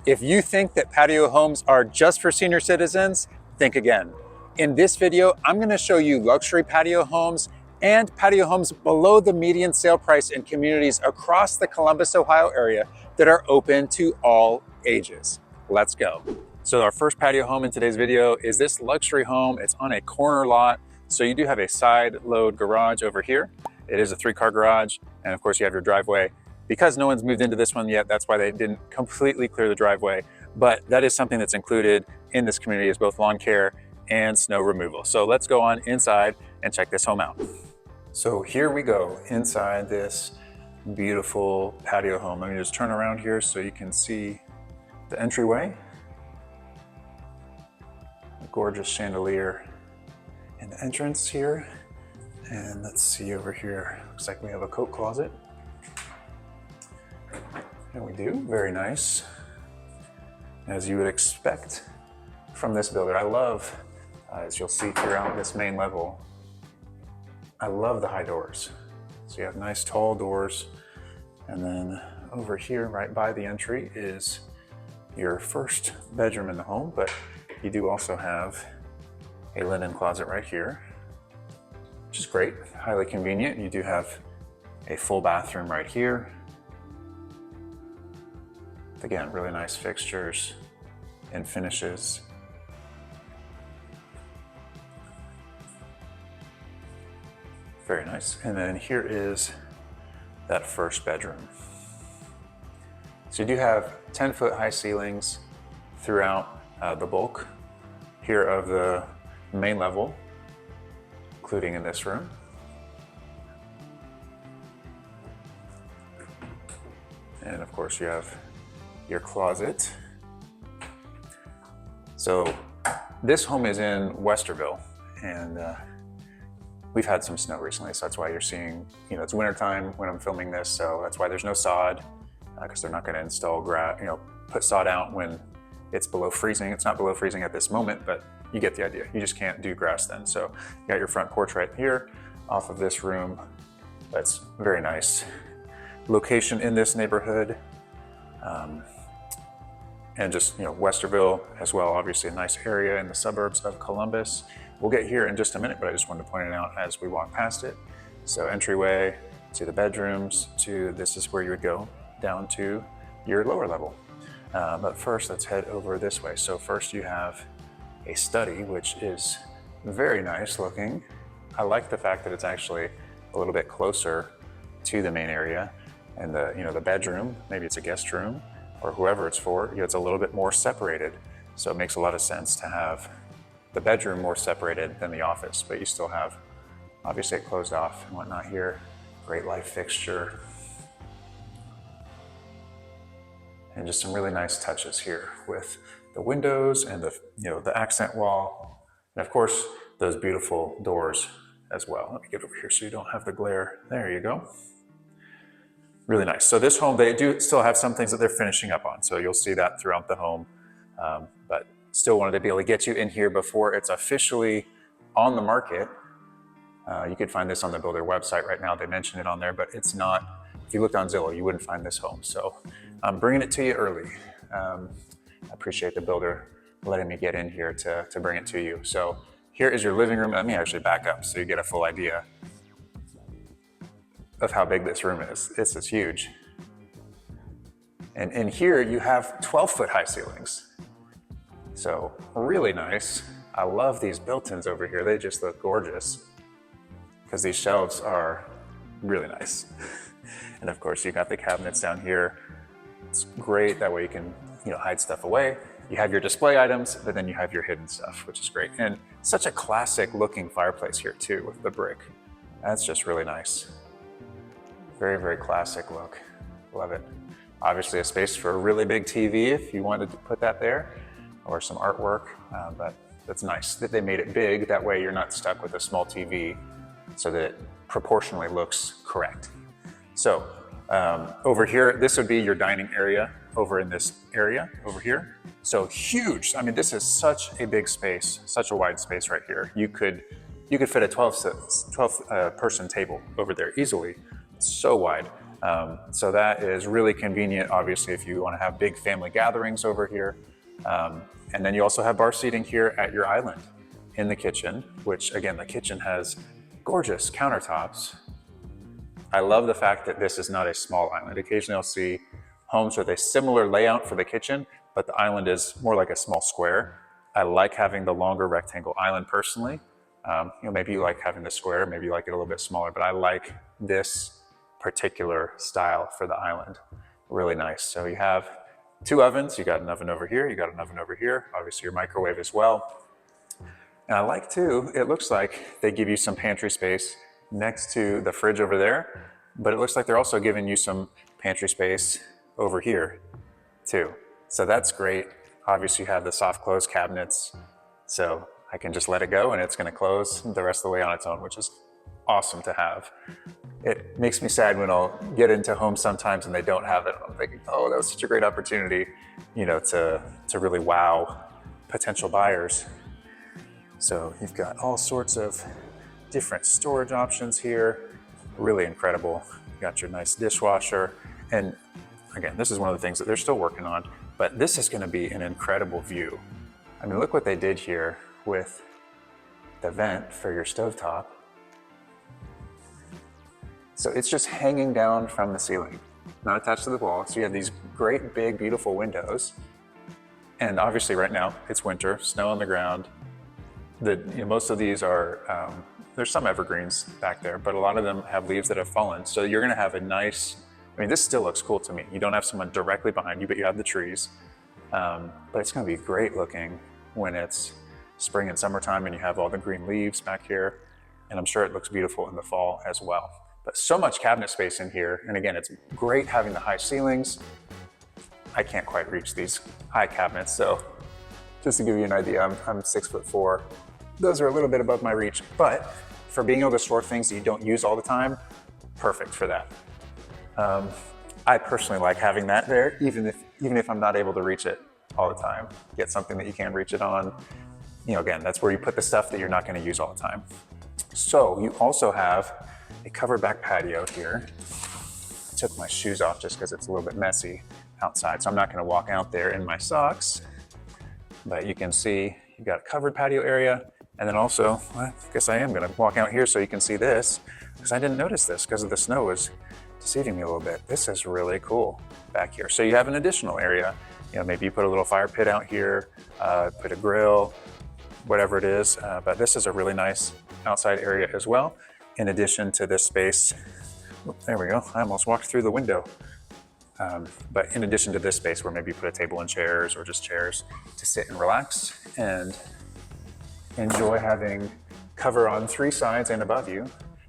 If you think that patio homes are just for senior citizens, think again. In this video, I'm going to show you luxury patio homes and patio homes below the median sale price in communities across the Columbus, Ohio area that are open to all ages. Let's go. So our first patio home in today's video is this luxury home. It's on a corner lot. So you do have a side load garage over here. It is a 3-car garage. And of course you have your driveway. Because no one's moved into this one yet, that's why they didn't completely clear the driveway. But that is something that's included in this community, is both lawn care and snow removal. So let's go on inside and check this home out. So here we go inside this beautiful patio home. Let me just turn around here so you can see the entryway. A gorgeous chandelier in the entrance here. And let's see over here. Looks like we have a coat closet. And we do, very nice. As you would expect from this builder. I love, as you'll see throughout this main level, I love the high doors. So you have nice tall doors. And then over here, right by the entry, is your first bedroom in the home, but you do also have a linen closet right here, which is great, highly convenient. You do have a full bathroom right here. Again, really nice fixtures and finishes. Very nice. And then here is that first bedroom. So you do have 10-foot high ceilings throughout the bulk here of the main level, including in this room. And of course you have your closet. So this home is in Westerville, and we've had some snow recently, so that's why you're seeing, it's wintertime when I'm filming this, so that's why there's no sod, because they're not going to install put sod out when it's below freezing. It's not below freezing at this moment, but you get the idea. You just can't do grass then. So you got your front porch right here off of this room. That's very nice location in this neighborhood. And just, Westerville as well, obviously a nice area in the suburbs of Columbus. We'll get here in just a minute, but I just wanted to point it out as we walk past it. So entryway to the bedrooms, this is where you would go down to your lower level. But first, let's head over this way. So first you have a study, which is very nice looking. I like the fact that it's actually a little bit closer to the main area. And the bedroom, maybe it's a guest room, or whoever it's for, it's a little bit more separated. So it makes a lot of sense to have the bedroom more separated than the office, but you still have, obviously it closed off and whatnot here. Great light fixture. And just some really nice touches here with the windows and the accent wall. And of course, those beautiful doors as well. Let me get over here so you don't have the glare. There you go. Really nice. So this home, they do still have some things that they're finishing up on. So you'll see that throughout the home, but still wanted to be able to get you in here before it's officially on the market. You could find this on the builder website right now. They mention it on there, but it's not, if you looked on Zillow, you wouldn't find this home. So I'm bringing it to you early. I appreciate the builder letting me get in here to bring it to you. So here is your living room. Let me actually back up so you get a full idea of how big this room is. This is huge. And in here you have 12-foot high ceilings. So really nice. I love these built-ins over here. They just look gorgeous because these shelves are really nice. And of course you got the cabinets down here. It's great. That way you can hide stuff away. You have your display items, but then you have your hidden stuff, which is great. And such a classic looking fireplace here too with the brick. That's just really nice. Very, very classic look. Love it. Obviously a space for a really big TV if you wanted to put that there, or some artwork, but that's nice that they made it big. That way you're not stuck with a small TV, so that it proportionally looks correct. So over here, this would be your dining area over in this area over here. So huge. I mean, this is such a big space, such a wide space right here. You could fit a 12 person table over there easily. It's so wide. So that is really convenient, obviously, if you want to have big family gatherings over here. And then you also have bar seating here at your island in the kitchen, which again, the kitchen has gorgeous countertops. I love the fact that this is not a small island. Occasionally I'll see homes with a similar layout for the kitchen, but the island is more like a small square. I like having the longer rectangle island personally. Maybe you like having the square, maybe you like it a little bit smaller, but I like this particular style for the island. Really nice. So you have 2 ovens. You got an oven over here, you got an oven over here, obviously your microwave as well. And I like too, it looks like they give you some pantry space next to the fridge over there, but it looks like they're also giving you some pantry space over here too. So that's great. Obviously you have the soft close cabinets, so I can just let it go and it's gonna close the rest of the way on its own, which is awesome to have. It makes me sad when I'll get into homes sometimes and they don't have it. I'm thinking, oh, that was such a great opportunity, to really wow potential buyers. So you've got all sorts of different storage options here. Really incredible. You got your nice dishwasher. And again, this is one of the things that they're still working on, but this is gonna be an incredible view. I mean, look what they did here with the vent for your stovetop. So it's just hanging down from the ceiling, not attached to the wall. So you have these great, big, beautiful windows. And obviously right now it's winter, snow on the ground. Most of these are, there's some evergreens back there, but a lot of them have leaves that have fallen. So you're gonna have a nice, this still looks cool to me. You don't have someone directly behind you, but you have the trees. But it's gonna be great looking when it's spring and summertime and you have all the green leaves back here. And I'm sure it looks beautiful in the fall as well. But so much cabinet space in here. And again, it's great having the high ceilings. I can't quite reach these high cabinets. So just to give you an idea, I'm 6'4". Those are a little bit above my reach, but for being able to store things that you don't use all the time, perfect for that. I personally like having that there, even if I'm not able to reach it all the time. Get something that you can reach it on. Again, that's where you put the stuff that you're not gonna use all the time. So you also have a covered back patio here. I took my shoes off just because it's a little bit messy outside, so I'm not going to walk out there in my socks. But you can see you've got a covered patio area, and then also, I guess I am going to walk out here so you can see this, because I didn't notice this because of the snow was deceiving me a little bit. This is really cool back here. So you have an additional area. Maybe you put a little fire pit out here, put a grill, whatever it is. But this is a really nice outside area as well. In addition to this space, there we go, I almost walked through the window. But in addition to this space where maybe you put a table and chairs or just chairs to sit and relax and enjoy having cover on 3 sides and above you,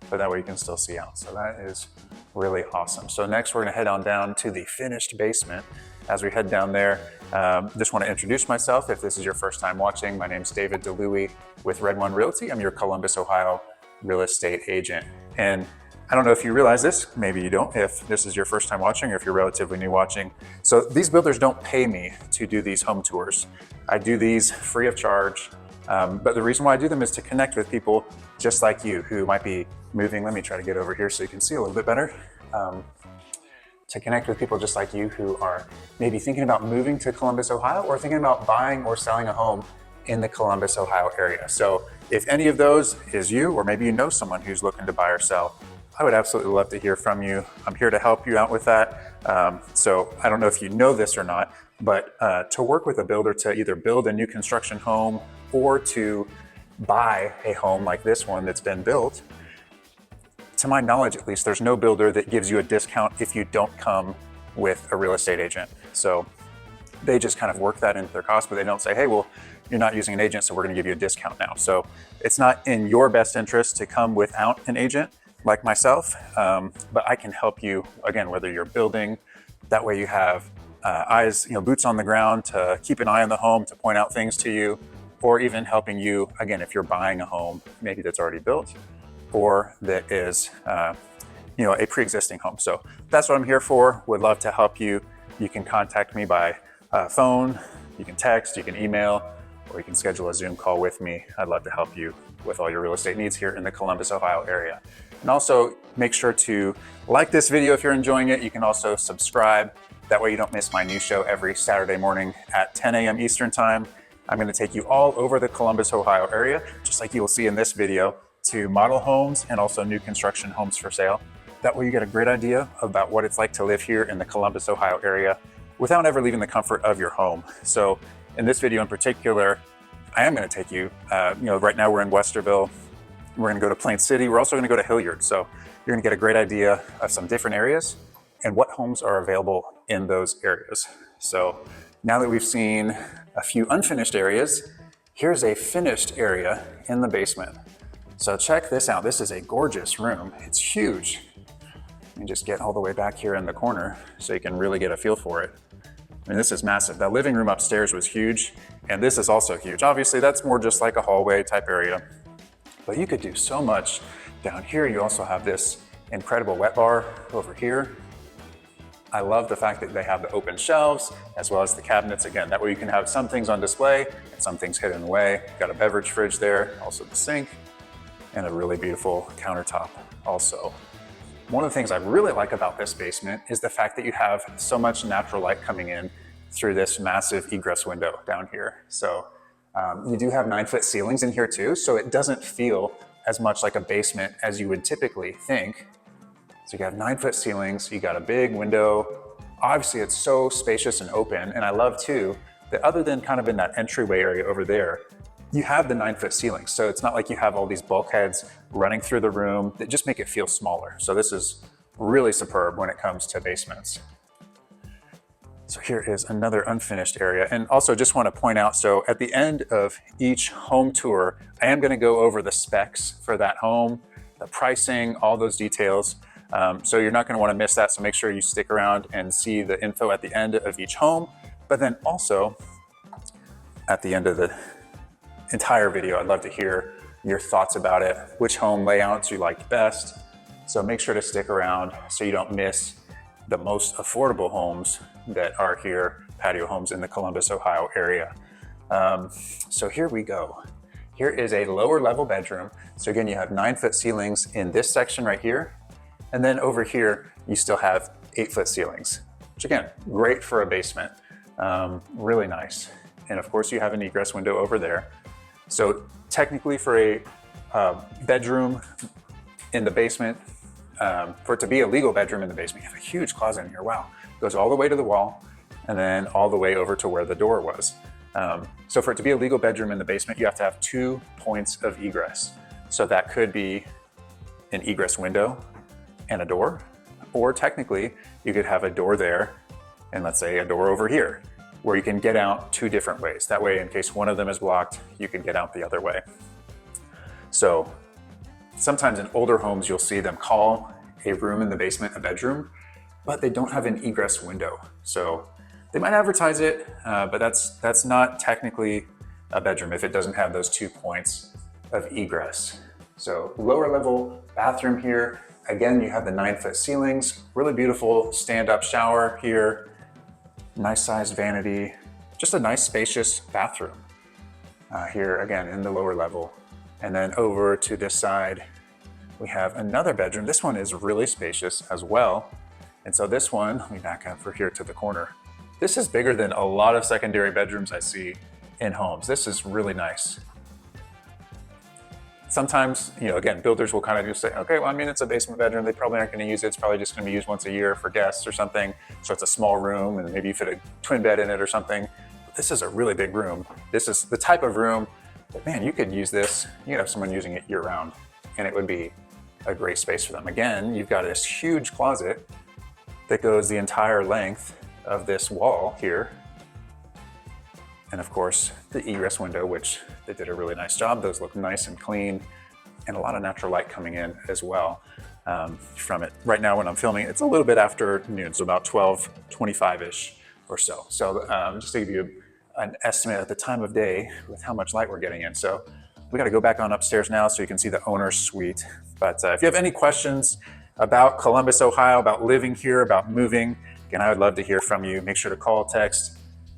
but that way you can still see out. So that is really awesome. So next we're gonna head on down to the finished basement. As we head down there, just wanna introduce myself. If this is your first time watching, my name's David DeLuey with Red One Realty. I'm your Columbus, Ohio real estate agent. And I don't know if you realize this, maybe you don't, if this is your first time watching or if you're relatively new watching. So these builders don't pay me to do these home tours. I do these free of charge. But the reason why I do them is to connect with people just like you who might be moving. Let me try to get over here so you can see a little bit better. To connect with people just like you who are maybe thinking about moving to Columbus, Ohio, or thinking about buying or selling a home in the Columbus, Ohio area. So if any of those is you, or maybe you know someone who's looking to buy or sell, I would absolutely love to hear from you. I'm here to help you out with that. So I don't know if you know this or not, but to work with a builder to either build a new construction home or to buy a home like this one that's been built, to my knowledge at least, there's no builder that gives you a discount if you don't come with a real estate agent. So they just kind of work that into their cost, but they don't say, hey, well, you're not using an agent, so we're gonna give you a discount now. So it's not in your best interest to come without an agent like myself, but I can help you, again, whether you're building, that way you have eyes, boots on the ground to keep an eye on the home, to point out things to you, or even helping you, again, if you're buying a home, maybe that's already built, or that is a pre-existing home. So that's what I'm here for. Would love to help you. You can contact me by phone, you can text, you can email, or you can schedule a Zoom call with me. I'd love to help you with all your real estate needs here in the Columbus, Ohio area. And also make sure to like this video if you're enjoying it. You can also subscribe. That way you don't miss my new show every Saturday morning at 10 a.m. Eastern time. I'm going to take you all over the Columbus, Ohio area, just like you will see in this video, to model homes and also new construction homes for sale. That way you get a great idea about what it's like to live here in the Columbus, Ohio area without ever leaving the comfort of your home. So in this video in particular, I am going to take you, right now we're in Westerville. We're going to go to Plain City. We're also going to go to Hilliard. So you're going to get a great idea of some different areas and what homes are available in those areas. So now that we've seen a few unfinished areas, here's a finished area in the basement. So check this out. This is a gorgeous room. It's huge. Let me just get all the way back here in the corner so you can really get a feel for it. I mean, this is massive. That living room upstairs was huge, and this is also huge. Obviously, that's more just like a hallway type area, but you could do so much down here. You also have this incredible wet bar over here. I love the fact that they have the open shelves as well as the cabinets. Again, that way you can have some things on display and some things hidden away. Got a beverage fridge there, also the sink, and a really beautiful countertop also. One of the things I really like about this basement is the fact that you have so much natural light coming in through this massive egress window down here. So you do have 9-foot ceilings in here too, so it doesn't feel as much like a basement as you would typically think. So you have 9-foot ceilings, you got a big window. Obviously it's so spacious and open, and I love too that other than kind of in that entryway area over there, you have the 9-foot ceilings. So it's not like you have all these bulkheads running through the room that just make it feel smaller. So this is really superb when it comes to basements. So here is another unfinished area. And also just want to point out, so at the end of each home tour, I am going to go over the specs for that home, the pricing, all those details. So you're not going to want to miss that. So make sure you stick around and see the info at the end of each home. But then also at the end of the entire video, I'd love to hear your thoughts about it, which home layouts you liked best. So make sure to stick around so you don't miss the most affordable homes that are here, patio homes in the Columbus, Ohio area. So here we go. Here is a lower level bedroom. So again, you have 9-foot ceilings in this section right here. And then over here, you still have 8-foot ceilings, which again, great for a basement, really nice. And of course you have an egress window over there. So technically for a bedroom in the basement, for it to be a legal bedroom in the basement, you have a huge closet in here. Wow, it goes all the way to the wall and then all the way over to where the door was. So for it to be a legal bedroom in the basement, you have to have 2 points of egress. So that could be an egress window and a door, or technically you could have a door there and let's say a door over here where you can get out 2 different ways. That way, in case one of them is blocked, you can get out the other way. So sometimes in older homes, you'll see them call a room in the basement a bedroom, but they don't have an egress window. So they might advertise it, but that's not technically a bedroom if it doesn't have those 2 points of egress. So lower level bathroom here. Again, you have the 9-foot ceilings, really beautiful stand-up shower here, nice sized vanity, just a nice spacious bathroom here again in the lower level. And then over to this side, we have another bedroom. This one is really spacious as well. And so this one, let me back up for here to the corner. This is bigger than a lot of secondary bedrooms I see in homes. This is really nice. Sometimes, again, builders will kind of just say, okay, well, I mean, it's a basement bedroom. They probably aren't going to use it. It's probably just going to be used once a year for guests or something. So it's a small room and maybe you fit a twin bed in it or something. But this is a really big room. This is the type of room that, man, you could use this. You could have someone using it year round and it would be a great space for them. Again, you've got this huge closet that goes the entire length of this wall here. And of course, the egress window, which they did a really nice job. Those look nice and clean and a lot of natural light coming in as well from it. Right now when I'm filming, it's a little bit after noon, so about 12:25-ish or so. So just to give you an estimate at the time of day with how much light we're getting in. So we got to go back on upstairs now so you can see the owner's suite. But if you have any questions about Columbus, Ohio, about living here, about moving, again, I would love to hear from you. Make sure to call, text,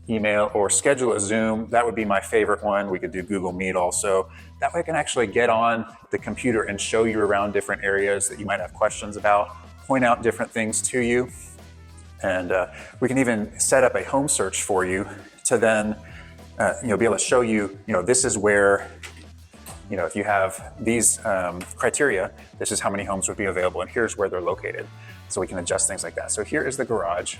email, or schedule a Zoom. That would be my favorite one. We could do Google Meet also. That way I can actually get on the computer and show you around different areas that you might have questions about, point out different things to you. And we can even set up a home search for you to then be able to show you, this is where, if you have these criteria, this is how many homes would be available, and here's where they're located. So we can adjust things like that. So here is the garage.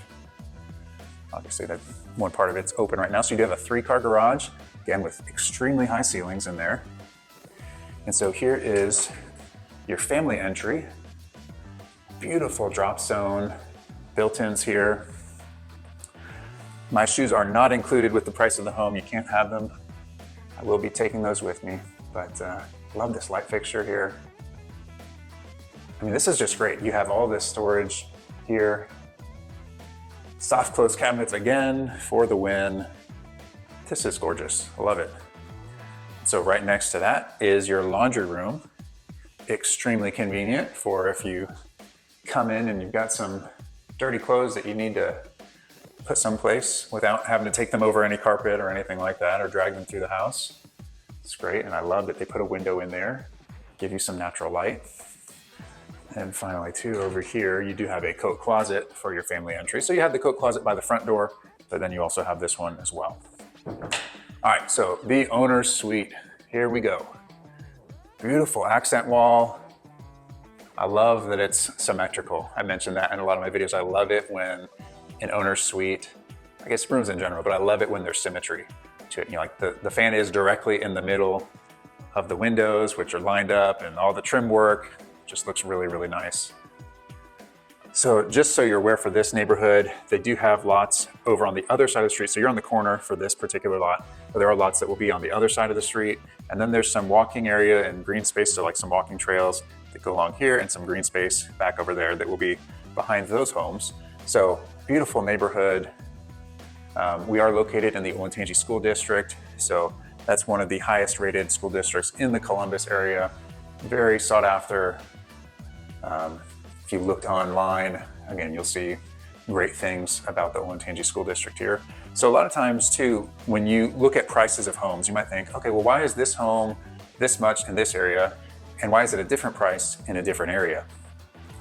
Obviously that one part of it's open right now. So you do have a 3-car garage, again, with extremely high ceilings in there. And so here is your family entry. Beautiful drop zone, built-ins here. My shoes are not included with the price of the home. You can't have them. I will be taking those with me, but love this light fixture here. I mean, this is just great. You have all this storage here. Soft close cabinets again for the win. This is gorgeous. I love it. So right next to that is your laundry room. Extremely convenient for if you come in and you've got some dirty clothes that you need to put someplace without having to take them over any carpet or anything like that, or drag them through the house. It's great, and I love that they put a window in there, give you some natural light. And finally too, over here, you do have a coat closet for your family entry. So you have the coat closet by the front door, but then you also have this one as well. All right, so the owner's suite, here we go. Beautiful accent wall. I love that it's symmetrical. I mentioned that in a lot of my videos. I love it when an owner's suite, I guess rooms in general, but I love it when there's symmetry to it. Like the fan is directly in the middle of the windows, which are lined up, and all the trim work just looks really, really nice. So just so you're aware, for this neighborhood, they do have lots over on the other side of the street. So you're on the corner for this particular lot, but there are lots that will be on the other side of the street. And then there's some walking area and green space, so like some walking trails that go along here, and some green space back over there that will be behind those homes. So beautiful neighborhood. We are located in the Olentangy School District. So that's one of the highest rated school districts in the Columbus area. Very sought after. If you looked online, again, you'll see great things about the Olentangy School District here. So a lot of times too, when you look at prices of homes, you might think, okay, well, why is this home this much in this area? And why is it a different price in a different area?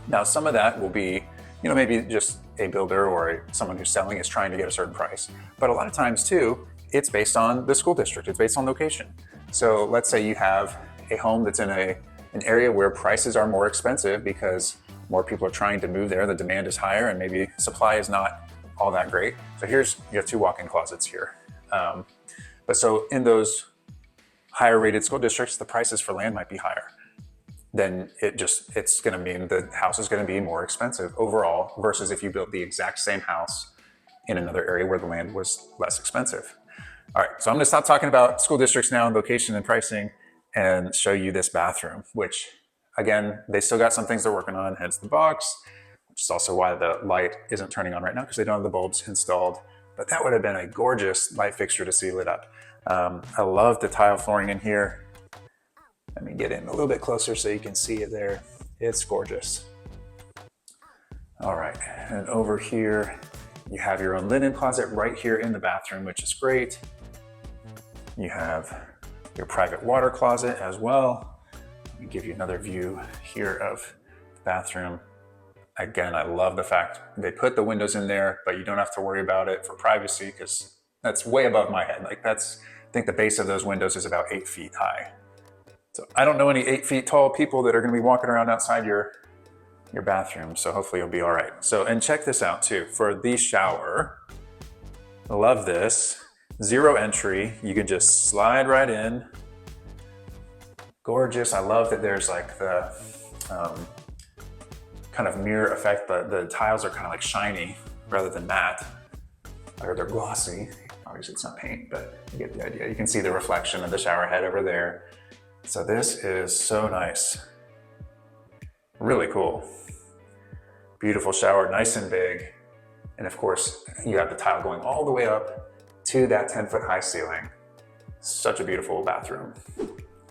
Now, some of that will be, maybe just a builder or someone who's selling is trying to get a certain price. But a lot of times too, it's based on the school district. It's based on location. So let's say you have a home that's in an area where prices are more expensive because more people are trying to move there, the demand is higher, and maybe supply is not all that great. So you have 2 walk-in closets here. But so in those higher rated school districts, the prices for land might be higher. Then it's gonna mean the house is gonna be more expensive overall versus if you built the exact same house in another area where the land was less expensive. All right, so I'm gonna stop talking about school districts now and location and pricing and show you this bathroom, which again, they still got some things they're working on, hence the box, which is also why the light isn't turning on right now because they don't have the bulbs installed. But that would have been a gorgeous light fixture to see lit up. I love the tile flooring in here. Let me get in a little bit closer so you can see it there. It's gorgeous. All right, and over here, you have your own linen closet right here in the bathroom, which is great. You have your private water closet as well. Let me give you another view here of the bathroom. Again, I love the fact they put the windows in there, but you don't have to worry about it for privacy because that's way above my head. I think the base of those windows is about 8 feet high. So I don't know any 8 feet tall people that are gonna be walking around outside your bathroom, so hopefully you'll be all right. So, and check this out too, for the shower, I love this. 0 entry, you can just slide right in. Gorgeous. I love that there's like the kind of mirror effect. The tiles are kind of like shiny rather than matte, or they're glossy. Obviously it's not paint, but you get the idea. You can see the reflection of the shower head over there. So this is so nice. Really cool. Beautiful shower, nice and big. And of course, you have the tile going all the way up to that 10-foot high ceiling. Such a beautiful bathroom.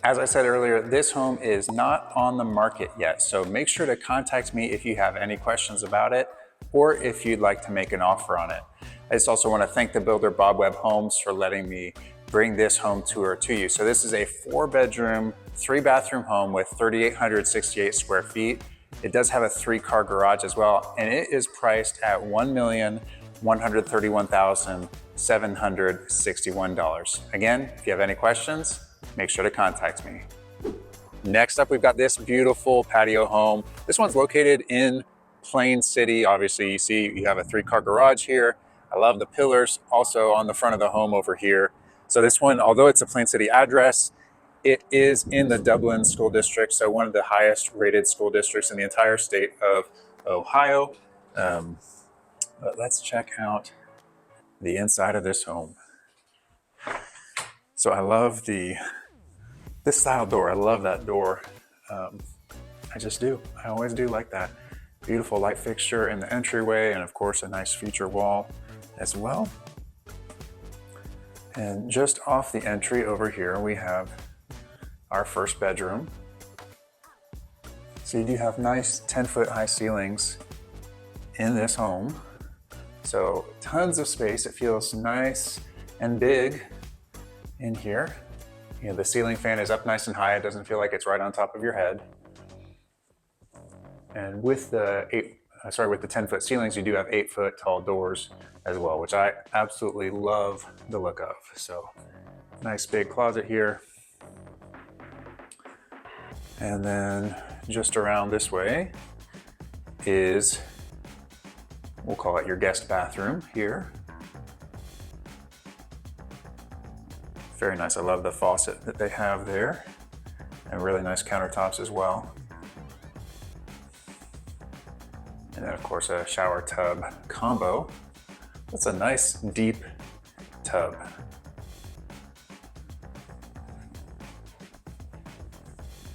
As I said earlier, this home is not on the market yet, so make sure to contact me if you have any questions about it or if you'd like to make an offer on it. I just also want to thank the builder Bob Webb Homes for letting me bring this home tour to you. So this is a 4-bedroom, 3-bathroom home with 3,868 square feet. It does have a 3-car garage as well, and it is priced at $1,131,761. Again, if you have any questions, make sure to contact me. Next up, we've got this beautiful patio home. This one's located in Plain City. Obviously, you see you have a 3-car garage here. I love the pillars also on the front of the home over here. So this one, although it's a Plain City address, it is in the Dublin School District, so one of the highest rated school districts in the entire state of Ohio. But let's check out the inside of this home. So I love this style door. I love that door. I just do. I always do like that. Beautiful light fixture in the entryway, and of course a nice feature wall as well. And just off the entry over here, we have our first bedroom. So you do have nice 10-foot high ceilings in this home. So tons of space. It feels nice and big in here. You know, the ceiling fan is up nice and high. It doesn't feel like it's right on top of your head. And with the 10-foot ceilings, you do have 8-foot tall doors as well, which I absolutely love the look of. So nice big closet here. And then just around this way is, we'll call it your guest bathroom here. Very nice. I love the faucet that they have there, and really nice countertops as well. And then of course a shower tub combo. That's a nice deep tub.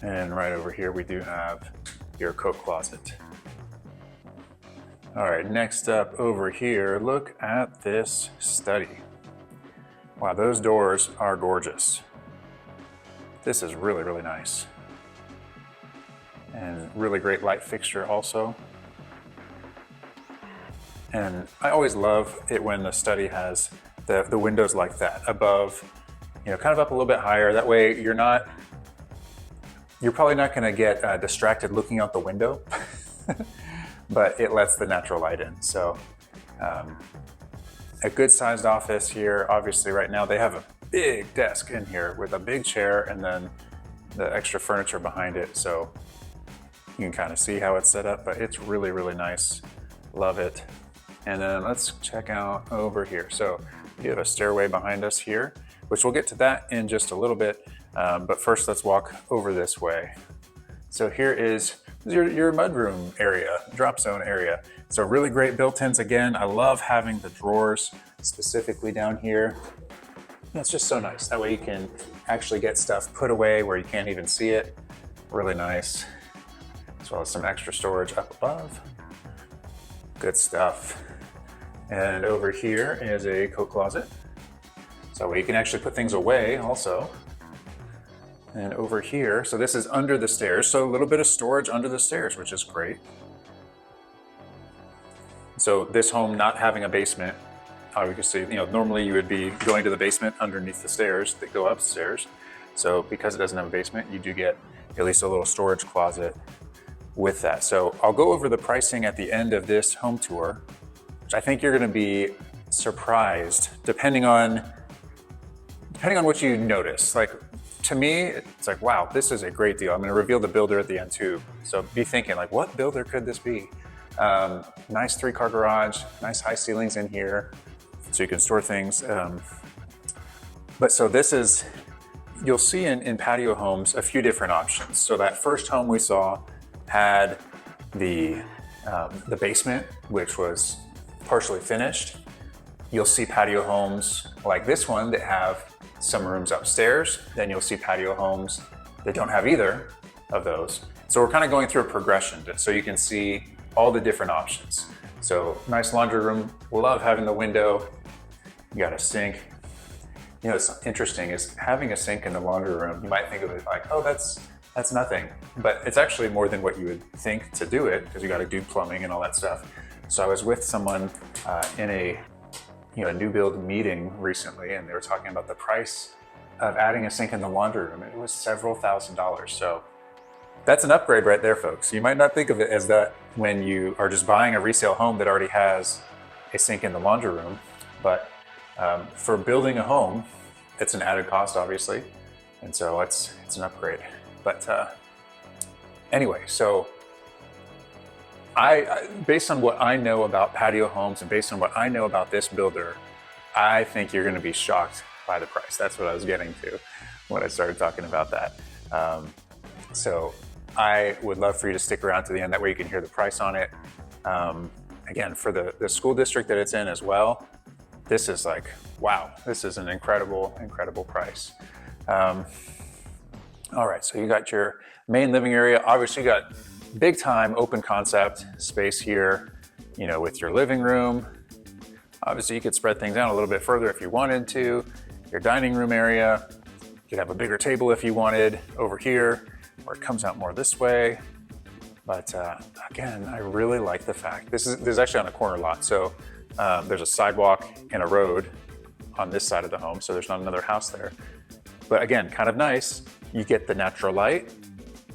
And right over here we do have your coat closet. All right, next up over here, look at this study. Wow, those doors are gorgeous. This is really, really nice. And really great light fixture also. And I always love it when the study has the windows like that above, you know, kind of up a little bit higher. That way you're probably not gonna get distracted looking out the window, but it lets the natural light in. So a good sized office here. Obviously right now they have a big desk in here with a big chair and then the extra furniture behind it. So you can kind of see how it's set up, but it's really, really nice. Love it. And then let's check out over here. So we have a stairway behind us here, which we'll get to that in just a little bit. But first let's walk over this way. So here is your mudroom area, drop zone area. So really great built-ins again. I love having the drawers specifically down here. That's just so nice. That way you can actually get stuff put away where you can't even see it. Really nice. As well as some extra storage up above. Good stuff. And over here is a coat closet. So you can actually put things away also. And over here, so this is under the stairs. So a little bit of storage under the stairs, which is great. So this home not having a basement, obviously, you know, normally you would be going to the basement underneath the stairs that go upstairs. So because it doesn't have a basement, you do get at least a little storage closet with that. So I'll go over the pricing at the end of this home tour, which I think you're gonna be surprised depending on what you notice. Like to me, it's like, wow, this is a great deal. I'm gonna reveal the builder at the end too. So be thinking like, what builder could this be? Nice 3-car garage, nice high ceilings in here, so you can store things. But so this is, you'll see in patio homes, a few different options. So that first home we saw had the basement, which was partially finished. You'll see patio homes like this one that have some rooms upstairs. Then you'll see patio homes that don't have either of those. So we're kind of going through a progression so you can see all the different options. So nice laundry room. Love having the window. You got a sink. You know, what's interesting is having a sink in the laundry room. You might think of it like, oh, that's nothing, but it's actually more than what you would think to do it, because you got to do plumbing and all that stuff. So I was with someone in a a new build meeting recently, and they were talking about the price of adding a sink in the laundry room. It was several $1,000s. So that's an upgrade right there, folks. You might not think of it as that when you are just buying a resale home that already has a sink in the laundry room, but for building a home, it's an added cost, obviously, and so it's an upgrade. But anyway, so based on what I know about patio homes and based on what I know about this builder, I think you're going to be shocked by the price. That's what I was getting to when I started talking about that. So I would love for you to stick around to the end. That way you can hear the price on it. Again, for the school district that it's in as well, this is like, wow, this is an incredible, incredible price. All right, so you got your main living area. Obviously you got big time open concept space here, with your living room. Obviously you could spread things out a little bit further if you wanted to. Your dining room area, you could have a bigger table if you wanted over here, or it comes out more this way. But again, I really like the fact, this is actually on a corner lot. So there's a sidewalk and a road on this side of the home. So there's not another house there. But again, kind of nice. You get the natural light,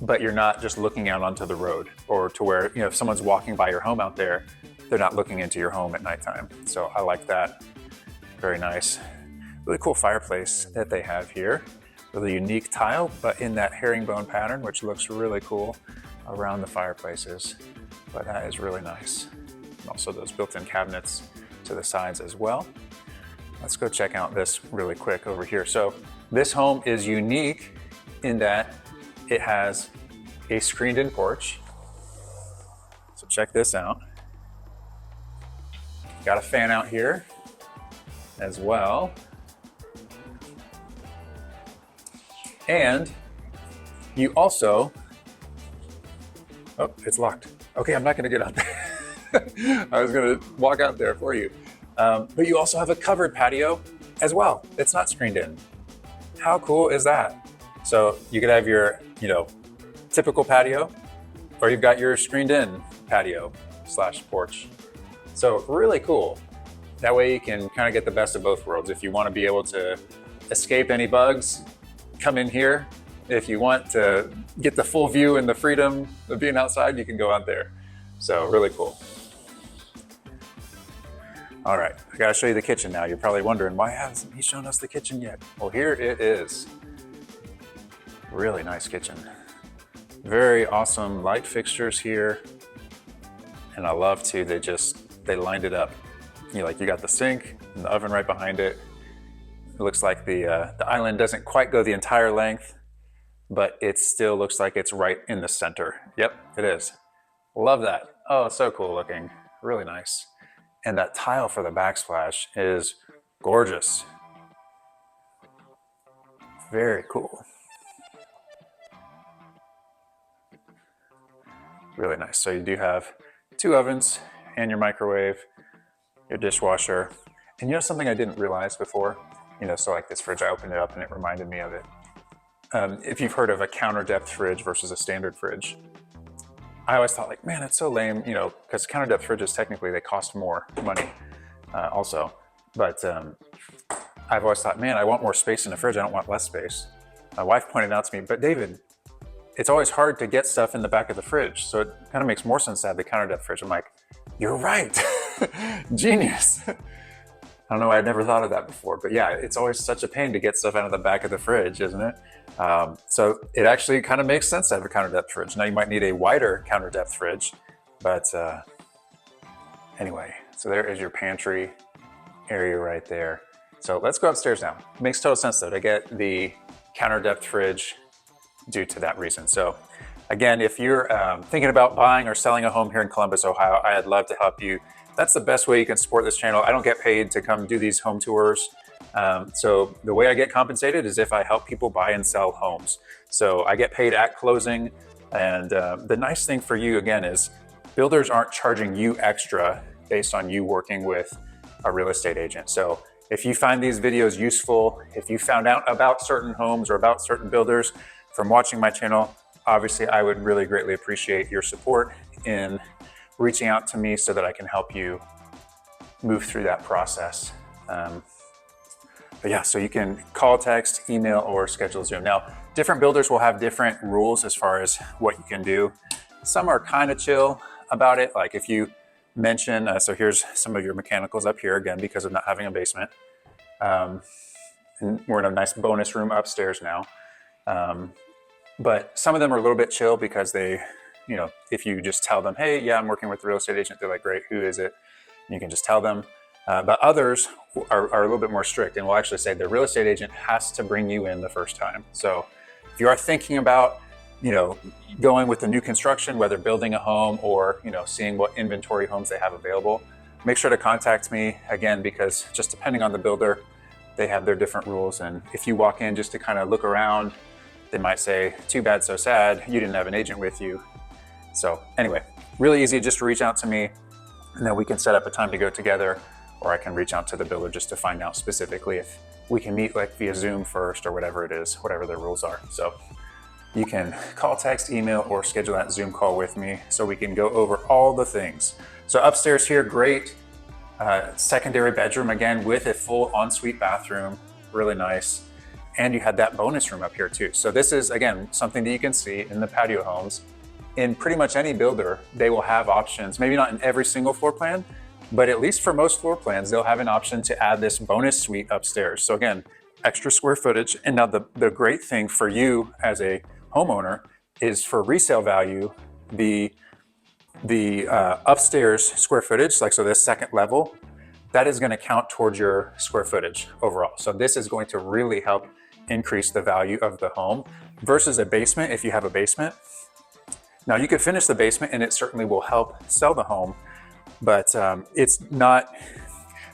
but you're not just looking out onto the road, or to where, if someone's walking by your home out there, they're not looking into your home at nighttime. So I like that. Very nice. Really cool fireplace that they have here. Really unique tile, but in that herringbone pattern, which looks really cool around the fireplaces. But that is really nice. And also those built-in cabinets to the sides as well. Let's go check out this really quick over here. So this home is unique in that it has a screened-in porch. So check this out. Got a fan out here as well. And you also, oh, it's locked. Okay, I'm not gonna get out there. I was gonna walk out there for you. But you also have a covered patio as well. It's not screened in. How cool is that? So you could have your, typical patio, or you've got your screened in patio / porch. So really cool. That way you can kind of get the best of both worlds. If you want to be able to escape any bugs, come in here. If you want to get the full view and the freedom of being outside, you can go out there. So really cool. All right, I gotta show you the kitchen now. You're probably wondering, why hasn't he shown us the kitchen yet? Well, here it is. Really nice kitchen. Very awesome light fixtures here. And I love too, they lined it up. You got the sink and the oven right behind it. It looks like the island doesn't quite go the entire length, but it still looks like it's right in the center. Yep, it is. Love that. Oh, so cool looking. Really nice. And that tile for the backsplash is gorgeous. Very cool. Really nice. So you do have 2 ovens and your microwave, your dishwasher. And something I didn't realize before, so like this fridge, I opened it up and it reminded me of it. If you've heard of a counter depth fridge versus a standard fridge, I always thought like, man, it's so lame, because counter depth fridges, technically they cost more money also. But I've always thought, man, I want more space in the fridge. I don't want less space. My wife pointed out to me, but David, it's always hard to get stuff in the back of the fridge. So it kind of makes more sense to have the counter depth fridge. I'm like, you're right. Genius. I don't know, I'd never thought of that before, but yeah, it's always such a pain to get stuff out of the back of the fridge, isn't it? So it actually kind of makes sense to have a counter depth fridge. Now you might need a wider counter depth fridge, but anyway, so there is your pantry area right there. So let's go upstairs now. It makes total sense though to get the counter depth fridge due to that reason. So again, if you're thinking about buying or selling a home here in Columbus, Ohio, I'd love to help you. That's the best way you can support this channel. I don't get paid to come do these home tours. So the way I get compensated is if I help people buy and sell homes. So I get paid at closing. And the nice thing for you, again, is builders aren't charging you extra based on you working with a real estate agent. So if you find these videos useful, if you found out about certain homes or about certain builders from watching my channel, obviously I would really greatly appreciate your support in reaching out to me so that I can help you move through that process But yeah, so you can call, text, email, or schedule Zoom. Now, different builders will have different rules as far as what you can do. Some are kind of chill about it. Like if you mention, so here's some of your mechanicals up here again, because of not having a basement. And we're in a nice bonus room upstairs now. But some of them are a little bit chill because they, you know, if you just tell them, hey, yeah, I'm working with the real estate agent, they're like, great, who is it? And you can just tell them. But others are a little bit more strict and will actually say the real estate agent has to bring you in the first time. So if you are thinking about, you know, going with the new construction, whether building a home or, you know, seeing what inventory homes they have available, make sure to contact me again, because just depending on the builder, they have their different rules. And if you walk in just to kind of look around, they might say, too bad, so sad, you didn't have an agent with you. So anyway, really easy just to reach out to me, and then we can set up a time to go together, or I can reach out to the builder just to find out specifically if we can meet like via Zoom first or whatever it is, whatever their rules are. So you can call, text, email, or schedule that Zoom call with me so we can go over all the things. So upstairs here, great secondary bedroom, again, with a full ensuite bathroom, really nice. And you had that bonus room up here too. So this is, again, something that you can see in the patio homes. In pretty much any builder, they will have options, maybe not in every single floor plan, but at least for most floor plans, they'll have an option to add this bonus suite upstairs. So again, extra square footage. And now the great thing for you as a homeowner is for resale value, the upstairs square footage, like so this second level, that is going to count towards your square footage overall. So this is going to really help increase the value of the home versus a basement if you have a basement. Now you could finish the basement and it certainly will help sell the home, but it's not,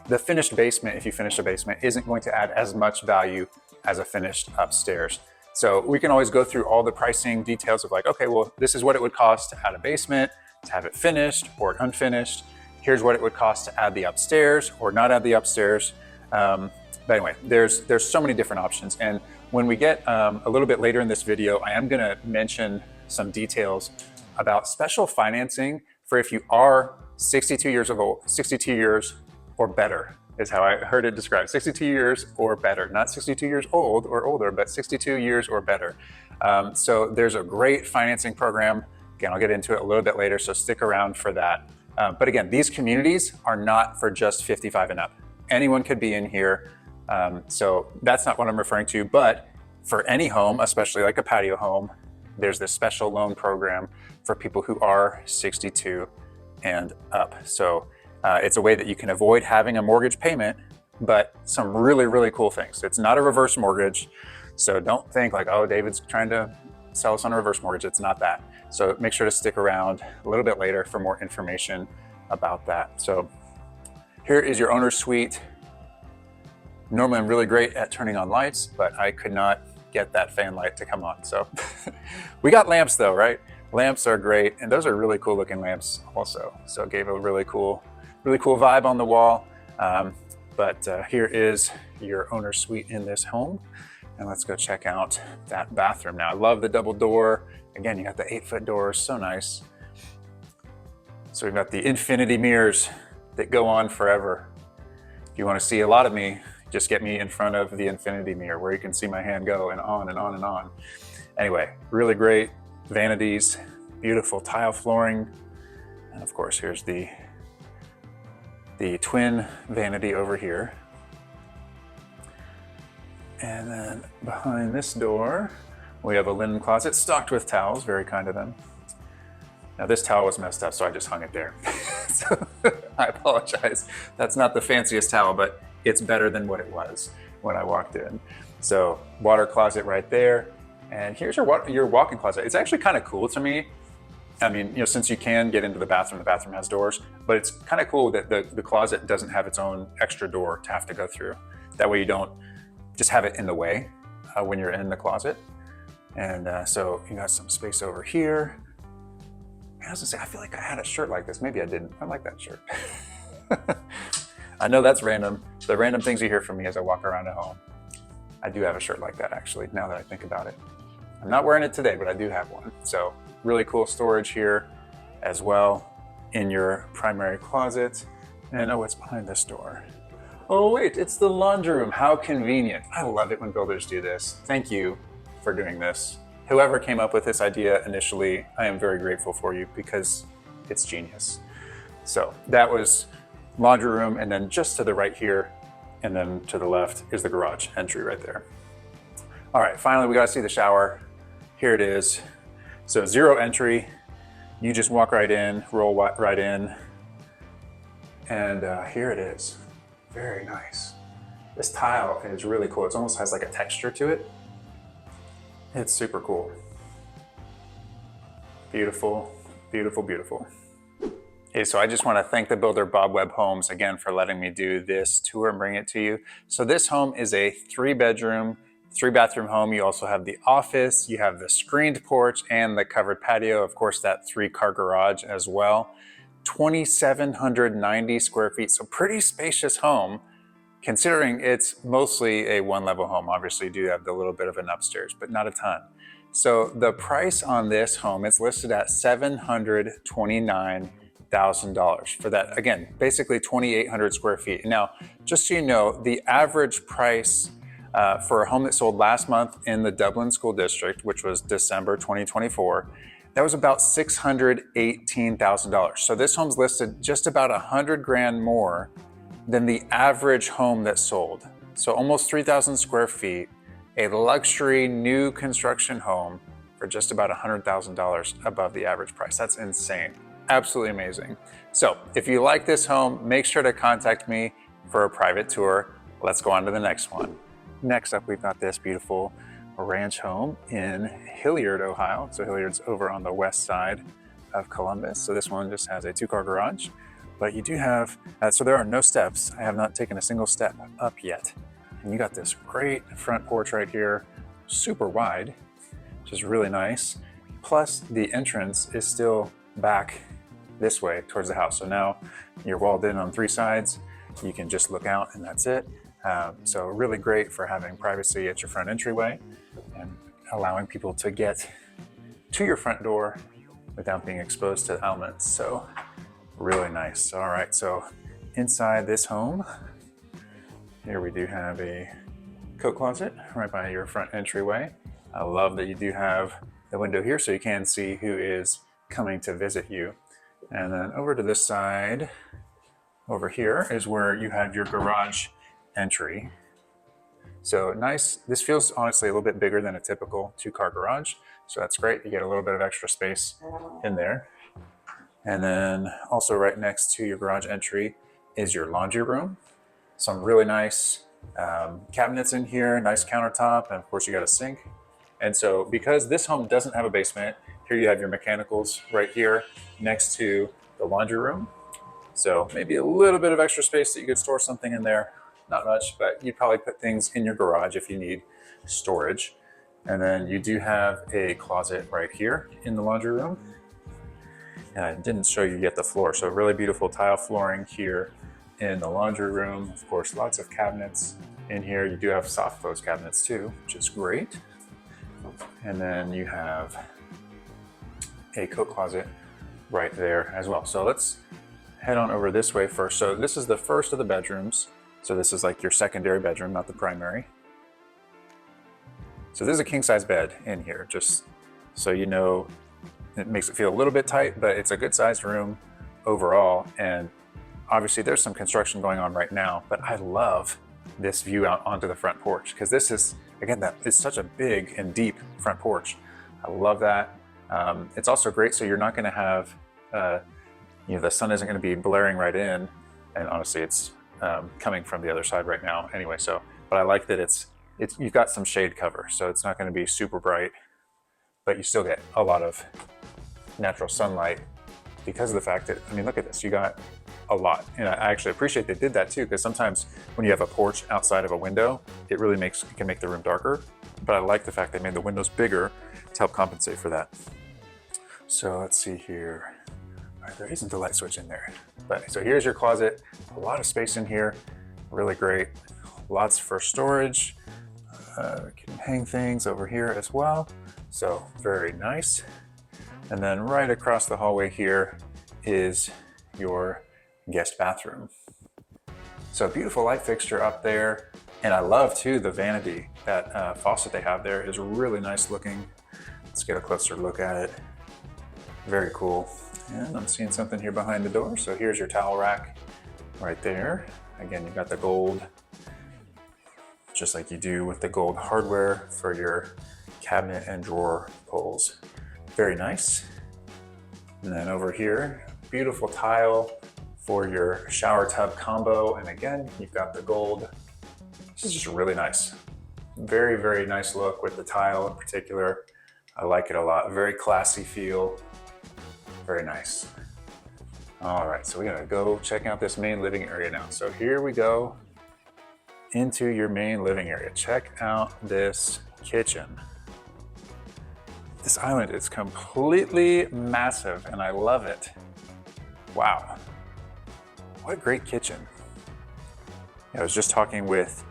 the finished basement, if you finish a basement, isn't going to add as much value as a finished upstairs. So we can always go through all the pricing details of like, okay, well, this is what it would cost to add a basement, to have it finished or unfinished. Here's what it would cost to add the upstairs or not add the upstairs. But anyway, there's so many different options. And when we get a little bit later in this video, I am gonna mention some details about special financing for if you are 62 years or better, is how I heard it described. 62 years or better, not 62 years old or older, but 62 years or better. So there's a great financing program. Again, I'll get into it a little bit later, so stick around for that. But again, these communities are not for just 55 and up. Anyone could be in here. So that's not what I'm referring to, but for any home, especially like a patio home, there's this special loan program for people who are 62 and up. So it's a way that you can avoid having a mortgage payment, but some really, really cool things. It's not a reverse mortgage. So don't think like, oh, David's trying to sell us on a reverse mortgage. It's not that. So make sure to stick around a little bit later for more information about that. So here is your owner's suite. Normally I'm really great at turning on lights, but I could not get that fan light to come on. So we got lamps though, right? Lamps are great. And those are really cool looking lamps also. So it gave a really cool vibe on the wall. But here is your owner's suite in this home. And let's go check out that bathroom now. I love the double door. Again, you got the 8-foot doors, so nice. So we've got the infinity mirrors that go on forever. If you want to see a lot of me, just get me in front of the infinity mirror where you can see my hand go and on and on and on. Anyway, really great vanities, beautiful tile flooring. And of course, here's the twin vanity over here. And then behind this door, we have a linen closet stocked with towels, very kind of them. Now this towel was messed up, so I just hung it there. So I apologize. That's not the fanciest towel, but it's better than what it was when I walked in. So water closet right there. And here's your walk-in closet. It's actually kind of cool to me. I mean, you know, since you can get into the bathroom has doors, but it's kind of cool that the closet doesn't have its own extra door to have to go through. That way you don't just have it in the way when you're in the closet. And so you got some space over here. I was gonna say, I feel like I had a shirt like this. Maybe I didn't. I like that shirt. I know that's random. The random things you hear from me as I walk around at home. I do have a shirt like that actually, now that I think about it. I'm not wearing it today, but I do have one. So really cool storage here as well in your primary closet. And oh, it's behind this door. Oh wait, it's the laundry room. How convenient. I love it when builders do this. Thank you for doing this. Whoever came up with this idea initially, I am very grateful for you because it's genius. So that was laundry room, and then just to the right here, and then to the left is the garage entry right there. All right, finally we gotta see the shower. Here it is. So 0 entry, you just walk right in, roll right in, and here it is. Very nice. This tile is really cool. It almost has like a texture to it. It's super cool. Beautiful, beautiful, beautiful. Okay, so I just want to thank the builder Bob Webb Homes again for letting me do this tour and bring it to you. So this home is a 3-bedroom, 3-bathroom home. You also have the office, you have the screened porch and the covered patio, of course that 3-car garage as well. 2,790 square feet, so pretty spacious home considering it's mostly a 1-level home. Obviously you do have the little bit of an upstairs, but not a ton. So the price on this home, it's listed at $729,000 for that, again, basically 2,800 square feet. Now, just so you know, the average price for a home that sold last month in the Dublin School District, which was December 2024, that was about $618,000. So this home's listed just about 100 grand more than the average home that sold. So almost 3,000 square feet, a luxury new construction home for just about $100,000 above the average price. That's insane. Absolutely amazing. So if you like this home, make sure to contact me for a private tour. Let's go on to the next one. Next up, we've got this beautiful ranch home in Hilliard, Ohio. So Hilliard's over on the west side of Columbus. So this one just has a 2-car garage, but you do have, so there are no steps. I have not taken a single step up yet. And you got this great front porch right here, super wide, which is really nice. Plus the entrance is still back this way towards the house. So now you're walled in on 3 sides. You can just look out and that's it. So really great for having privacy at your front entryway and allowing people to get to your front door without being exposed to elements. So really nice. All right, so inside this home, here we do have a coat closet right by your front entryway. I love that you do have the window here so you can see who is coming to visit you. And then over to this side, over here is where you have your garage entry. So nice. This feels honestly a little bit bigger than a typical 2-car garage. So that's great. You get a little bit of extra space in there. And then also right next to your garage entry is your laundry room. Some really nice cabinets in here, nice countertop, and of course you got a sink. And so because this home doesn't have a basement, here you have your mechanicals right here next to the laundry room. So maybe a little bit of extra space that you could store something in there. Not much, but you'd probably put things in your garage if you need storage. And then you do have a closet right here in the laundry room. And I didn't show you yet the floor. So really beautiful tile flooring here in the laundry room. Of course, lots of cabinets in here. You do have soft close cabinets too, which is great. And then you have a coat closet right there as well. So let's head on over this way first. So this is the first of the bedrooms. So this is like your secondary bedroom, not the primary. So there's a king size bed in here, just so you know. It makes it feel a little bit tight, but it's a good sized room overall. And obviously there's some construction going on right now, but I love this view out onto the front porch because this is, again, that is such a big and deep front porch. I love that. It's also great, so you're not going to have, the sun isn't going to be blaring right in, and honestly, it's coming from the other side right now anyway. So, but I like that it's you've got some shade cover, so it's not going to be super bright, but you still get a lot of natural sunlight because of the fact that, I mean, look at this, you got a lot. And I actually appreciate they did that too, because sometimes when you have a porch outside of a window, it really can make the room darker. But I like the fact they made the windows bigger to help compensate for that. So let's see here. All right, there isn't a light switch in there. But so here's your closet, a lot of space in here, really great. Lots for storage. We can hang things over here as well. So very nice. And then right across the hallway here is your guest bathroom. So beautiful light fixture up there. And I love too the vanity. That faucet they have there is really nice looking. Let's get a closer look at it. Very cool. And I'm seeing something here behind the door. So here's your towel rack right there. Again, you've got the gold, just like you do with the gold hardware for your cabinet and drawer pulls. Very nice. And then over here, beautiful tile for your shower tub combo. And again, you've got the gold. This is just really nice. Very, very nice look with the tile in particular. I like it a lot. Very classy feel. Very nice. All right, so we're gonna go check out this main living area now. So here we go into your main living area. Check out this kitchen. This island is completely massive and I love it. Wow, what a great kitchen. I was just talking with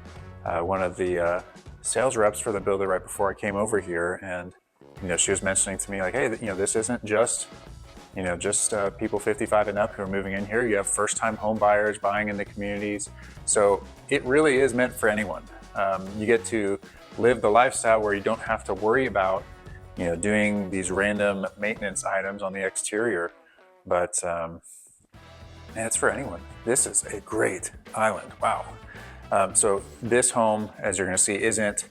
one of the sales reps for the builder right before I came over here, and she was mentioning to me like, hey, this isn't just people 55 and up who are moving in here. You have first-time home buyers buying in the communities. So it really is meant for anyone. You get to live the lifestyle where you don't have to worry about, doing these random maintenance items on the exterior. But man, it's for anyone. This is a great island. Wow. So this home, as you're going to see, isn't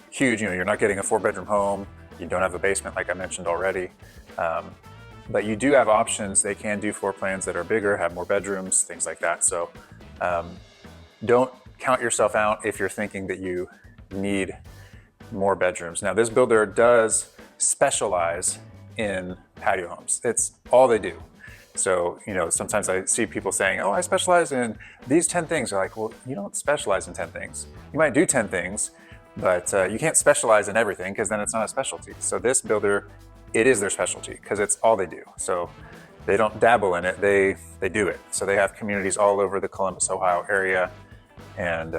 huge. You're not getting a 4-bedroom home. You don't have a basement like I mentioned already. But you do have options. They can do floor plans that are bigger, have more bedrooms, things like that. So don't count yourself out if you're thinking that you need more bedrooms. Now, this builder does specialize in patio homes. It's all they do. So, sometimes I see people saying, oh, I specialize in these 10 things. They're like, well, you don't specialize in 10 things. You might do 10 things, but you can't specialize in everything because then it's not a specialty. So this builder, it is their specialty because it's all they do. So they don't dabble in it, they do it. So they have communities all over the Columbus, Ohio area. And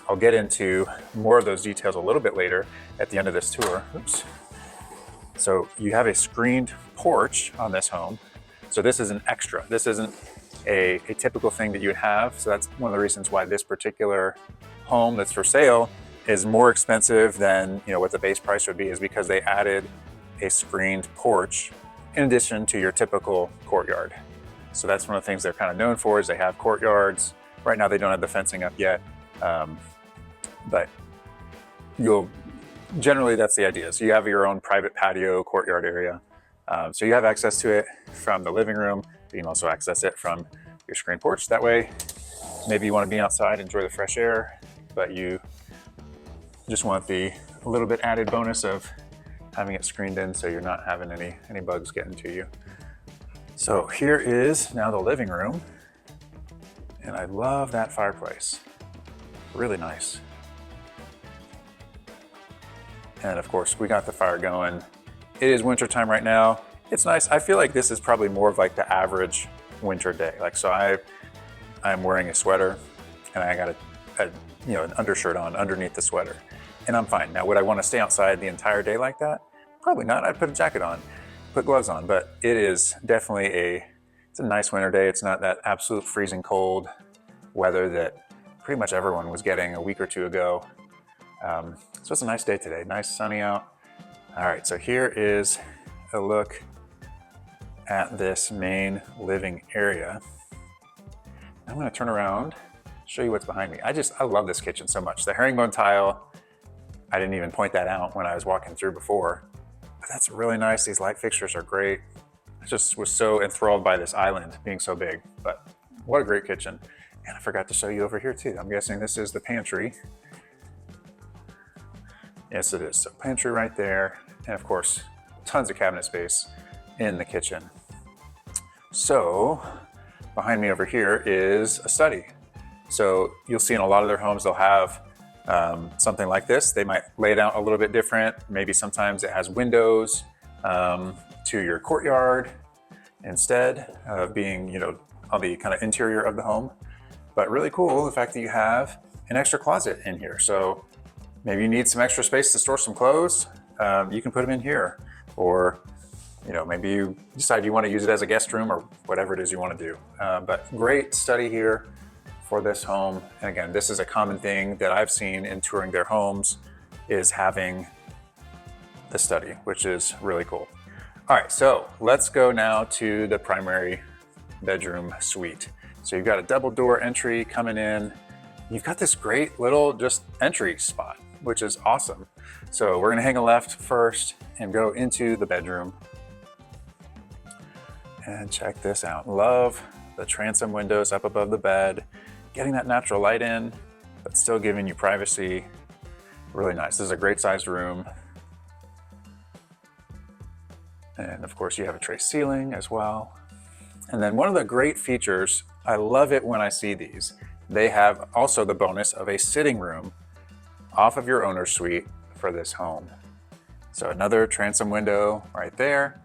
I'll get into more of those details a little bit later at the end of this tour. Oops. So you have a screened porch on this home. So this is an extra. This isn't a typical thing that you would have. So that's one of the reasons why this particular home that's for sale is more expensive than what the base price would be, is because they added a screened porch in addition to your typical courtyard. So that's one of the things they're kind of known for, is they have courtyards. Right now they don't have the fencing up yet, but generally that's the idea. So you have your own private patio courtyard area. So you have access to it from the living room. You can also access it from your screened porch. That way, maybe you want to be outside, enjoy the fresh air, but you just want a little bit added bonus of having it screened in so you're not having any bugs getting to you. So here is now the living room. And I love that fireplace. Really nice. And of course, we got the fire going. It is winter time right now. It's nice. I feel like this is probably more of like the average winter day. So I'm wearing a sweater and I got an undershirt on underneath the sweater, and I'm fine. Now, would I want to stay outside the entire day like that? Probably not. I'd put a jacket on, put gloves on, but it is definitely it's a nice winter day. It's not that absolute freezing cold weather that pretty much everyone was getting a week or two ago. So it's a nice day today. Nice sunny out. All right, so here is a look at this main living area. I'm gonna turn around, show you what's behind me. I love this kitchen so much. The herringbone tile, I didn't even point that out when I was walking through before, but that's really nice. These light fixtures are great. I just was so enthralled by this island being so big, but what a great kitchen. And I forgot to show you over here too. I'm guessing this is the pantry. Yes, it is. So pantry right there. And of course, tons of cabinet space in the kitchen. So behind me over here is a study. So you'll see in a lot of their homes, they'll have something like this. They might lay it out a little bit different. Maybe sometimes it has windows to your courtyard instead of being, on the kind of interior of the home. But really cool, the fact that you have an extra closet in here. So maybe you need some extra space to store some clothes. You can put them in here, or maybe you decide you want to use it as a guest room or whatever it is you want to do. But great study here for this home. And again, this is a common thing that I've seen in touring their homes, is having the study, which is really cool. All right, so let's go now to the primary bedroom suite. So you've got a double door entry coming in. You've got this great little just entry spot, which is awesome. So we're gonna hang a left first and go into the bedroom. And check this out. Love the transom windows up above the bed, getting that natural light in, but still giving you privacy. Really nice. This is a great sized room. And of course you have a tray ceiling as well. And then one of the great features, I love it when I see these, they have also the bonus of a sitting room off of your owner's suite for this home. So another transom window right there.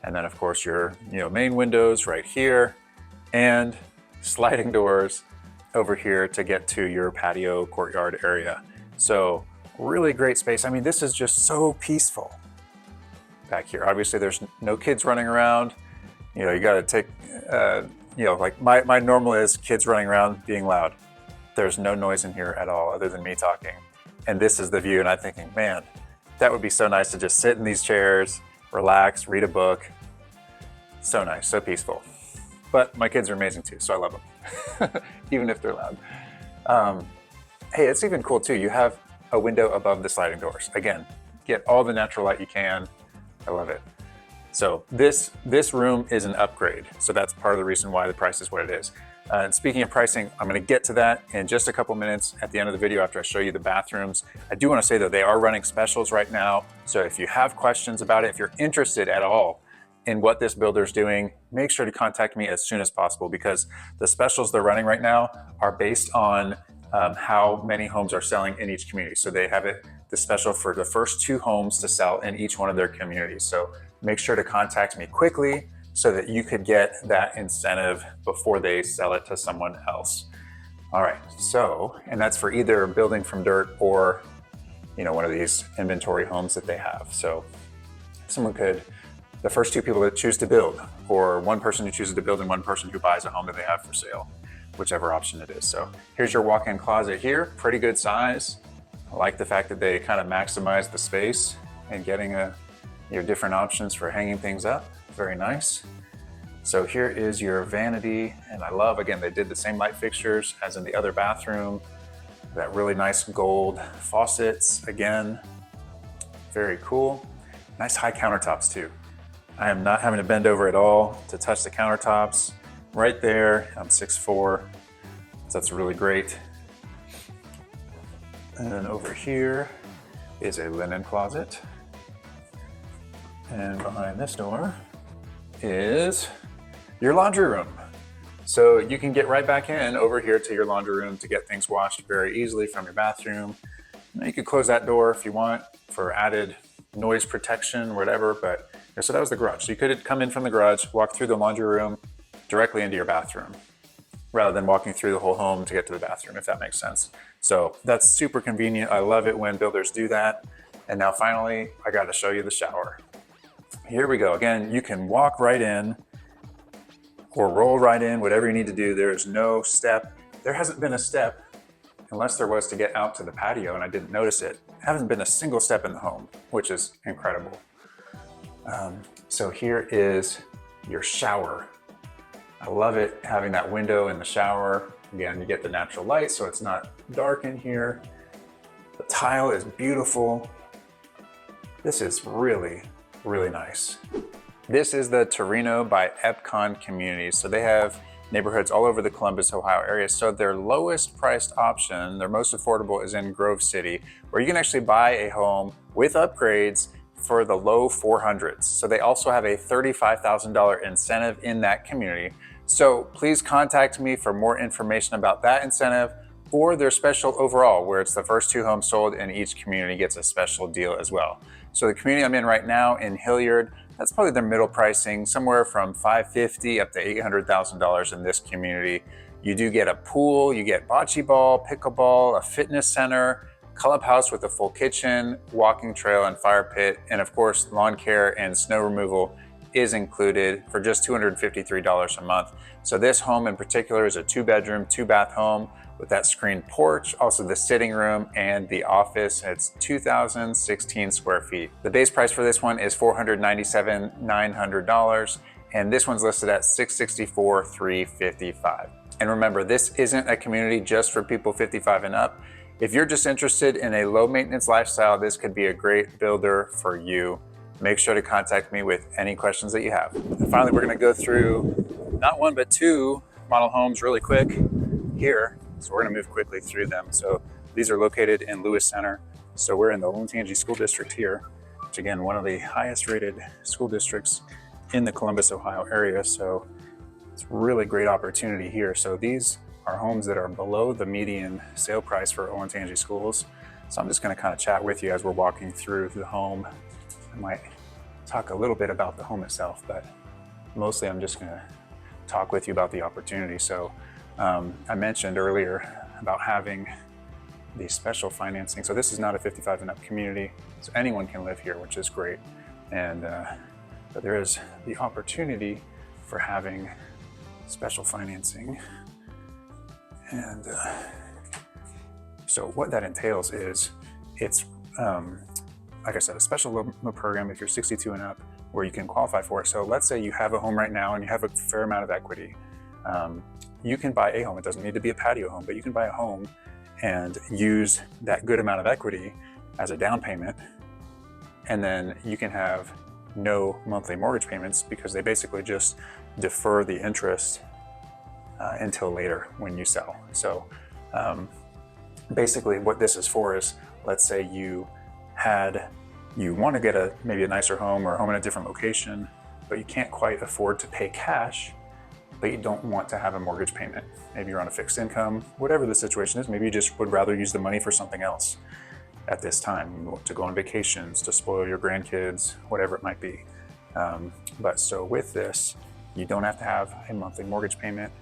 And then of course your main windows right here, and sliding doors over here to get to your patio courtyard area. So really great space. I mean, this is just so peaceful back here. Obviously there's no kids running around. You got to take, like my normal is kids running around being loud. There's no noise in here at all other than me talking. And this is the view, and I'm thinking, man, that would be so nice to just sit in these chairs, relax, read a book. So nice, so peaceful. But my kids are amazing too, so I love them, even if they're loud. Hey, it's even cool too. You have a window above the sliding doors. Again, get all the natural light you can. I love it. So this room is an upgrade. So that's part of the reason why the price is what it is. And speaking of pricing, I'm gonna get to that in just a couple minutes at the end of the video after I show you the bathrooms. I do wanna say that they are running specials right now. So if you have questions about it, if you're interested at all in what this builder's doing, make sure to contact me as soon as possible, because the specials they're running right now are based on how many homes are selling in each community. So they have the special for the first 2 homes to sell in each one of their communities. So make sure to contact me quickly so that you could get that incentive before they sell it to someone else. All right, so, and that's for either building from dirt or, one of these inventory homes that they have. So someone could, the first 2 people that choose to build, or one person who chooses to build and one person who buys a home that they have for sale, whichever option it is. So here's your walk-in closet here, pretty good size. I like the fact that they kind of maximize the space and getting your different options for hanging things up. Very nice. So here is your vanity, and I love, again, they did the same light fixtures as in the other bathroom. That really nice gold faucets, again, very cool. Nice high countertops too. I am not having to bend over at all to touch the countertops. Right there, I'm 6'4", so that's really great. And then over here is a linen closet. And behind this door is your laundry room. So you can get right back in over here to your laundry room to get things washed very easily from your bathroom. Now you could close that door if you want for added noise protection, whatever, but so that was the garage. So you could come in from the garage, walk through the laundry room directly into your bathroom, rather than walking through the whole home to get to the bathroom, if that makes sense. So that's super convenient. I love it when builders do that. And now finally, I got to show you the shower. Here we go. Again, you can walk right in or roll right in, whatever you need to do. There's no step. There hasn't been a step, unless there was to get out to the patio and I didn't notice it. Hasn't been a single step in the home, which is incredible. So here is your shower. I love it having that window in the shower. Again, you get the natural light, so it's not dark in here. The tile is beautiful. This is really, really nice. This is the Torino by Epcon community. So they have neighborhoods all over the Columbus, Ohio area. So their lowest priced option, their most affordable, is in Grove City, where you can actually buy a home with upgrades for the low 400s. So they also have a $35,000 incentive in that community. So please contact me for more information about that incentive or their special overall, where it's the first 2 homes sold and each community gets a special deal as well. So the community I'm in right now in Hilliard, that's probably their middle pricing, somewhere from $550,000 up to $800,000 in this community. You do get a pool, you get bocce ball, pickleball, a fitness center, clubhouse with a full kitchen, walking trail and fire pit, and of course lawn care and snow removal is included for just $253 a month. So this home in particular is a 2-bedroom, 2-bath home with that screened porch, also the sitting room and the office. It's 2,016 square feet. The base price for this one is $497,900, and this one's listed at $664,355. And remember, this isn't a community just for people 55 and up. If you're just interested in a low maintenance lifestyle, this could be a great builder for you. Make sure to contact me with any questions that you have. And finally, we're gonna go through not one, but 2 model homes really quick here. So we're gonna move quickly through them. So these are located in Lewis Center. So we're in the Olentangy School District here, which again, one of the highest rated school districts in the Columbus, Ohio area. So it's a really great opportunity here. So these are homes that are below the median sale price for Olentangy schools. So I'm just gonna kind of chat with you as we're walking through the home. I might talk a little bit about the home itself, but mostly I'm just gonna talk with you about the opportunity. So I mentioned earlier about having the special financing. So this is not a 55 and up community, so anyone can live here, which is great. And but there is the opportunity for having special financing. And so what that entails is it's, like I said, a special loan program if you're 62 and up where you can qualify for it. So let's say you have a home right now and you have a fair amount of equity. You can buy a home. It doesn't need to be a patio home, but you can buy a home and use that good amount of equity as a down payment. And then you can have no monthly mortgage payments because they basically just defer the interest until later when you sell. So basically what this is for is, let's say you want to get maybe a nicer home or a home in a different location, but you can't quite afford to pay cash, but you don't want to have a mortgage payment. Maybe you're on a fixed income, whatever the situation is. Maybe you just would rather use the money for something else at this time, to go on vacations, to spoil your grandkids, whatever it might be. But so with this, you don't have to have a monthly mortgage payment.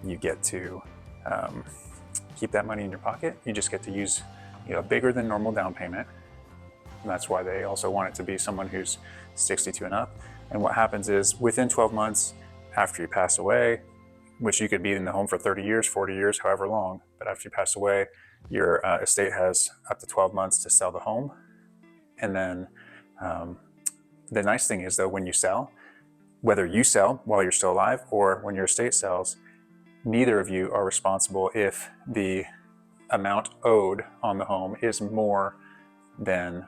You get to keep that money in your pocket. You just get to use a bigger than normal down payment. And that's why they also want it to be someone who's 62 and up. And what happens is within 12 months after you pass away, which you could be in the home for 30 years, 40 years, however long, but after you pass away, your estate has up to 12 months to sell the home. And then the nice thing is though, when you sell, whether you sell while you're still alive or when your estate sells, neither of you are responsible if the amount owed on the home is more than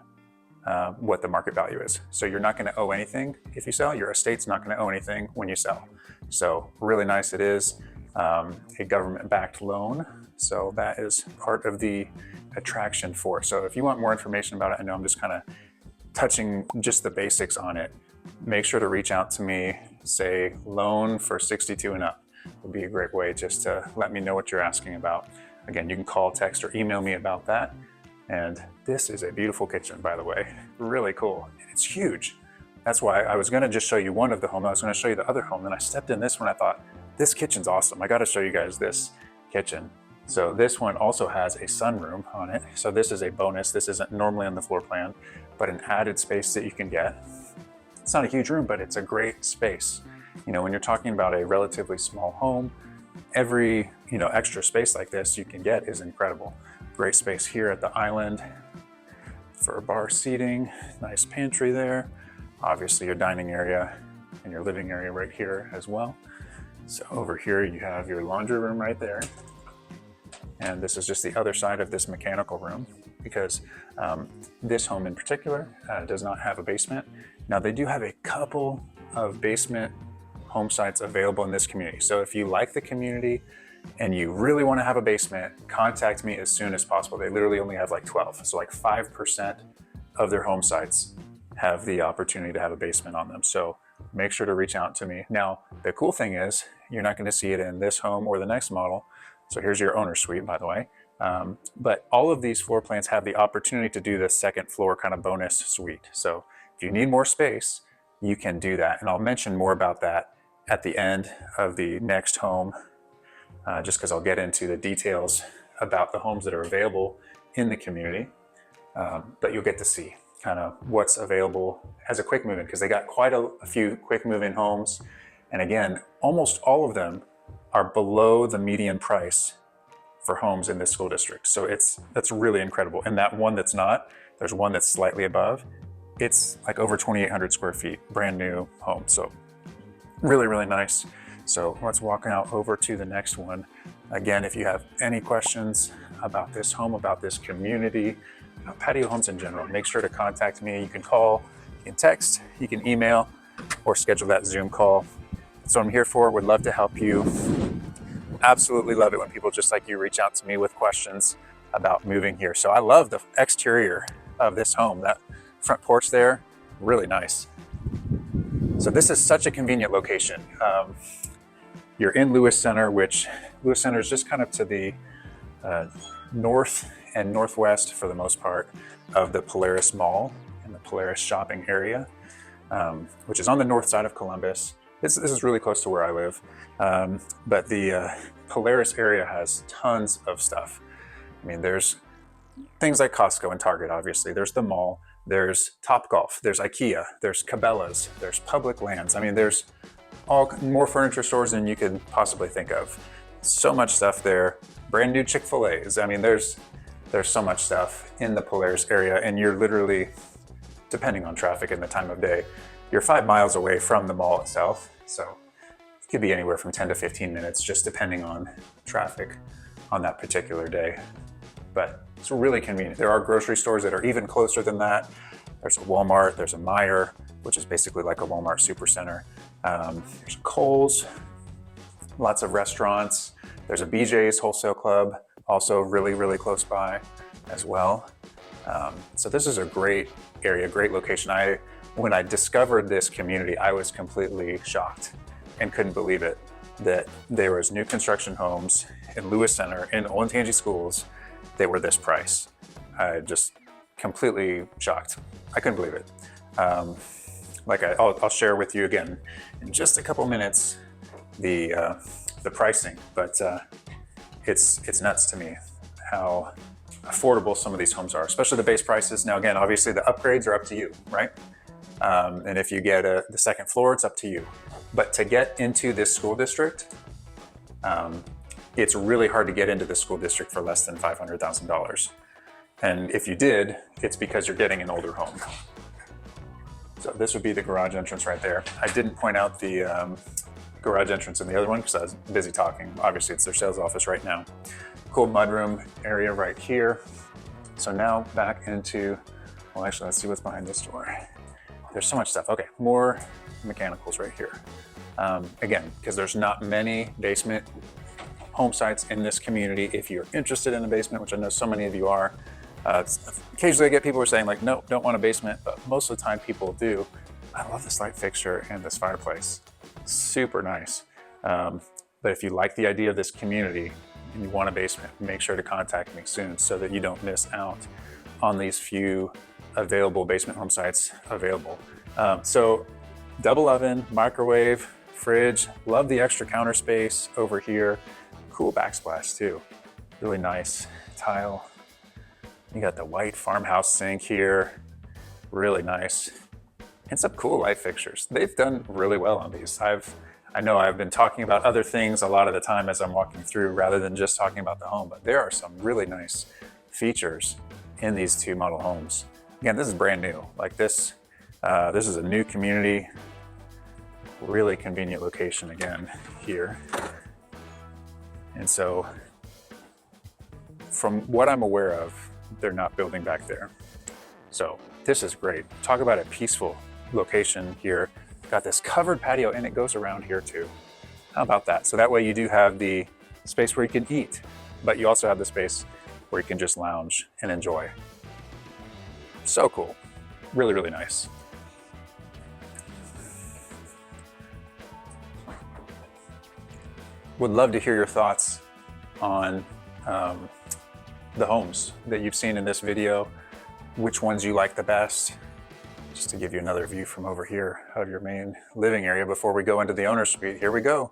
what the market value is. So you're not going to owe anything if you sell. Your estate's not going to owe anything when you sell. So really nice it is. A government-backed loan. So that is part of the attraction for it. So if you want more information about it, I know I'm just kind of touching just the basics on it. Make sure to reach out to me, say loan for 62 and up would be a great way just to let me know what you're asking about. Again, you can call, text, or email me about that. And this is a beautiful kitchen, by the way. Really cool. It's huge. That's why I was gonna just show you one of the home. I was gonna show you the other home. Then I stepped in this one. I thought, this kitchen's awesome. I gotta show you guys this kitchen. So this one also has a sunroom on it. So this is a bonus. This isn't normally on the floor plan, but an added space that you can get. It's not a huge room, but it's a great space. When you're talking about a relatively small home, every extra space like this you can get is incredible. Great space here at the island for bar seating, nice pantry there. Obviously your dining area and your living area right here as well. So over here you have your laundry room right there. And this is just the other side of this mechanical room because this home in particular does not have a basement. Now they do have a couple of basement home sites available in this community. So if you like the community and you really want to have a basement, contact me as soon as possible. They literally only have like 12. So like 5% of their home sites have the opportunity to have a basement on them. So make sure to reach out to me. Now, the cool thing is you're not going to see it in this home or the next model. So here's your owner's suite, by the way. But all of these floor plans have the opportunity to do the second floor kind of bonus suite. So if you need more space, you can do that. And I'll mention more about that at the end of the next home, just because I'll get into the details about the homes that are available in the community. But you'll get to see kind of what's available as a quick move-in, because they got quite a few quick move-in homes. And again, almost all of them are below the median price for homes in this school district. So that's really incredible. And that one that's not, there's one that's slightly above. It's like over 2,800 square feet, brand new home. So really, really nice. So let's walk out over to the next one. Again, if you have any questions about this home, about this community, about patio homes in general, make sure to contact me. You can call, you can text, you can email, or schedule that Zoom call. That's what I'm here for. Would love to help you. Absolutely love it when people just like you reach out to me with questions about moving here. So I love the exterior of this home. That front porch there, really nice. So this is such a convenient location. You're in Lewis Center, which Lewis Center is just kind of to the north and northwest for the most part of the Polaris Mall and the Polaris shopping area, which is on the north side of Columbus. This is really close to where I live, but the Polaris area has tons of stuff. I mean, there's things like Costco and Target, obviously. There's the mall, there's Topgolf, there's IKEA, there's Cabela's, there's Public Lands. I mean, there's more furniture stores than you could possibly think of. So much stuff there. Brand new Chick-fil-A's. I mean, there's so much stuff in the Polaris area, and you're literally, depending on traffic and the time of day, you're 5 miles away from the mall itself. So it could be anywhere from 10 to 15 minutes, just depending on traffic on that particular day. But it's really convenient. There are grocery stores that are even closer than that. There's a Walmart, there's a Meijer, which is basically like a Walmart supercenter. There's Kohl's, lots of restaurants. There's a BJ's wholesale club, also really, really close by as well. So this is a great area, great location. When I discovered this community, I was completely shocked and couldn't believe it that there was new construction homes in Lewis Center, in Olentangy schools, that were this price. I just completely shocked. I couldn't believe it. I'll share with you again in just a couple minutes the pricing, but it's nuts to me how affordable some of these homes are, especially the base prices. Now again, obviously the upgrades are up to you, right? And if you get the second floor, it's up to you. But to get into this school district, it's really hard to get into this school district for less than $500,000. And if you did, it's because you're getting an older home. So this would be the garage entrance right there. I didn't point out the garage entrance in the other one because I was busy talking. Obviously, it's their sales office right now. Cool mudroom area right here. So now back into, well, actually, let's see what's behind this door. There's so much stuff. Okay, more mechanicals right here. Again, because there's not many basement home sites in this community. If you're interested in a basement, which I know so many of you are, occasionally I get people who are saying like, no, don't want a basement, but most of the time people do. I love this light fixture and this fireplace. Super nice. But if you like the idea of this community and you want a basement, make sure to contact me soon so that you don't miss out on these few available basement home sites available. So double oven, microwave, fridge, love the extra counter space over here. Cool backsplash too. Really nice tile. You got the white farmhouse sink here. Really nice. And some cool light fixtures. They've done really well on these. I know I've been talking about other things a lot of the time as I'm walking through rather than just talking about the home, but there are some really nice features in these two model homes. Again, this is brand new. Like this is a new community, really convenient location again here. And so from what I'm aware of, they're not building back there. So this is great. Talk about a peaceful location here. Got this covered patio and it goes around here too. How about that? So that way you do have the space where you can eat, but you also have the space where you can just lounge and enjoy. So cool. Really, really nice. Would love to hear your thoughts on the homes that you've seen in this video, which ones you like the best, just to give you another view from over here of your main living area before we go into the owner's suite. Here we go.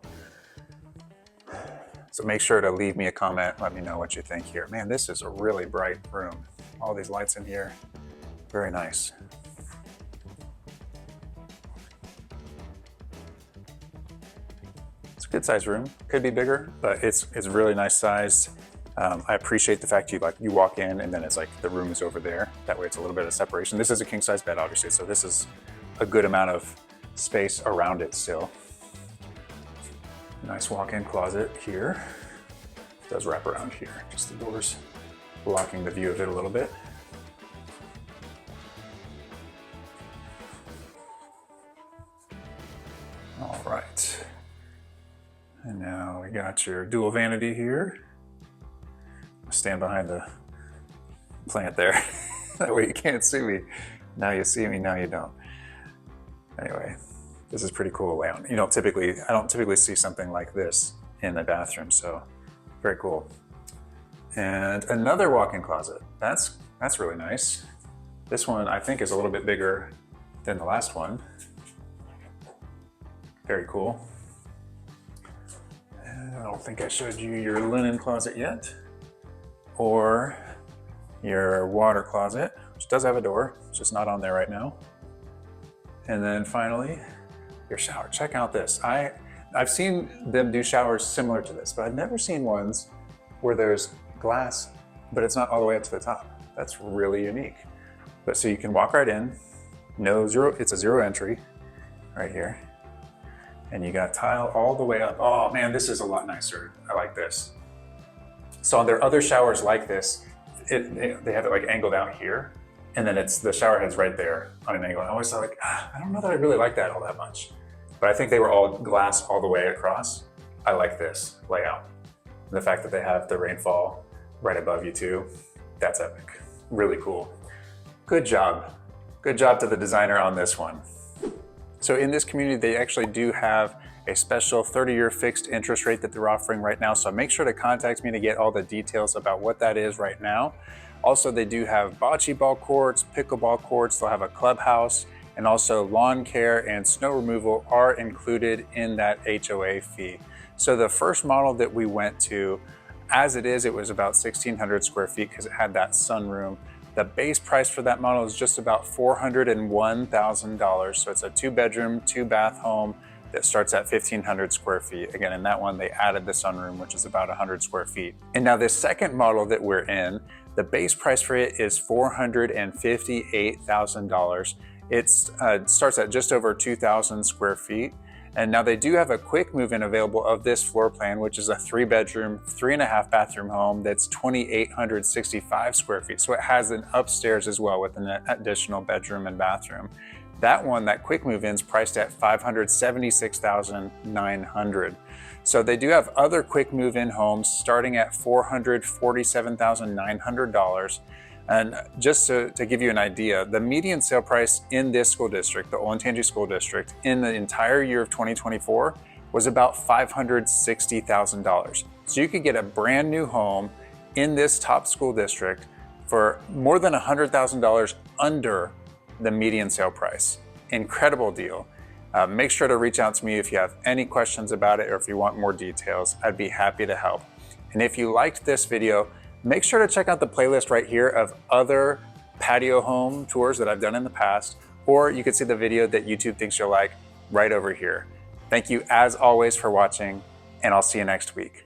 So make sure to leave me a comment, let me know what you think here. Man, this is a really bright room. All these lights in here, Very nice. It's a good sized room. Could be bigger, but it's really nice size. I appreciate the fact you walk in and then it's like the room is over there. That way it's a little bit of separation. This is a king size bed, obviously, so this is a good amount of space around it still. Nice walk-in closet here. It does wrap around here, just the doors blocking the view of it a little bit. All right. And now we got your dual vanity here. Stand behind the plant there. That way you can't see me. Now you see me, now you don't. Anyway, this is pretty cool layout. I don't typically see something like this in a bathroom, so very cool. And another walk-in closet. That's really nice. This one I think is a little bit bigger than the last one. Very cool. And I don't think I showed you your linen closet yet, or your water closet, which does have a door, it's just not on there right now. And then finally, your shower. Check out this. I've seen them do showers similar to this, but I've never seen ones where there's glass, but it's not all the way up to the top. That's really unique. But so you can walk right in, it's a zero entry right here. And you got tile all the way up. Oh man, this is a lot nicer. I like this. So on their other showers like this, they have it like angled out here, and then the shower head's right there on an angle. And I always thought like, I don't know that I really like that all that much. But I think they were all glass all the way across. I like this layout. And the fact that they have the rainfall right above you too, that's epic. Really cool. Good job. Good job to the designer on this one. So in this community, they actually do have a special 30-year fixed interest rate that they're offering right now. So make sure to contact me to get all the details about what that is right now. Also, they do have bocce ball courts, pickleball courts, they'll have a clubhouse, and also lawn care and snow removal are included in that HOA fee. So the first model that we went to, as it is, it was about 1,600 square feet because it had that sunroom. The base price for that model is just about $401,000. So it's a 2-bedroom, 2-bath home that starts at 1,500 square feet. Again, in that one, they added the sunroom, which is about 100 square feet. And now this second model that we're in, the base price for it is $458,000. It starts at just over 2,000 square feet. And now they do have a quick move-in available of this floor plan, which is a 3-bedroom, 3.5 bathroom home that's 2,865 square feet. So it has an upstairs as well with an additional bedroom and bathroom. That one, that quick move-in, is priced at $576,900. So they do have other quick move-in homes starting at $447,900. And just to give you an idea, the median sale price in this school district, the Olentangy School District, in the entire year of 2024 was about $560,000. So you could get a brand new home in this top school district for more than $100,000 under the median sale price. Incredible deal. Make sure to reach out to me if you have any questions about it or if you want more details. I'd be happy to help. And if you liked this video, make sure to check out the playlist right here of other patio home tours that I've done in the past, or you could see the video that YouTube thinks you'll like right over here. Thank you as always for watching, and I'll see you next week.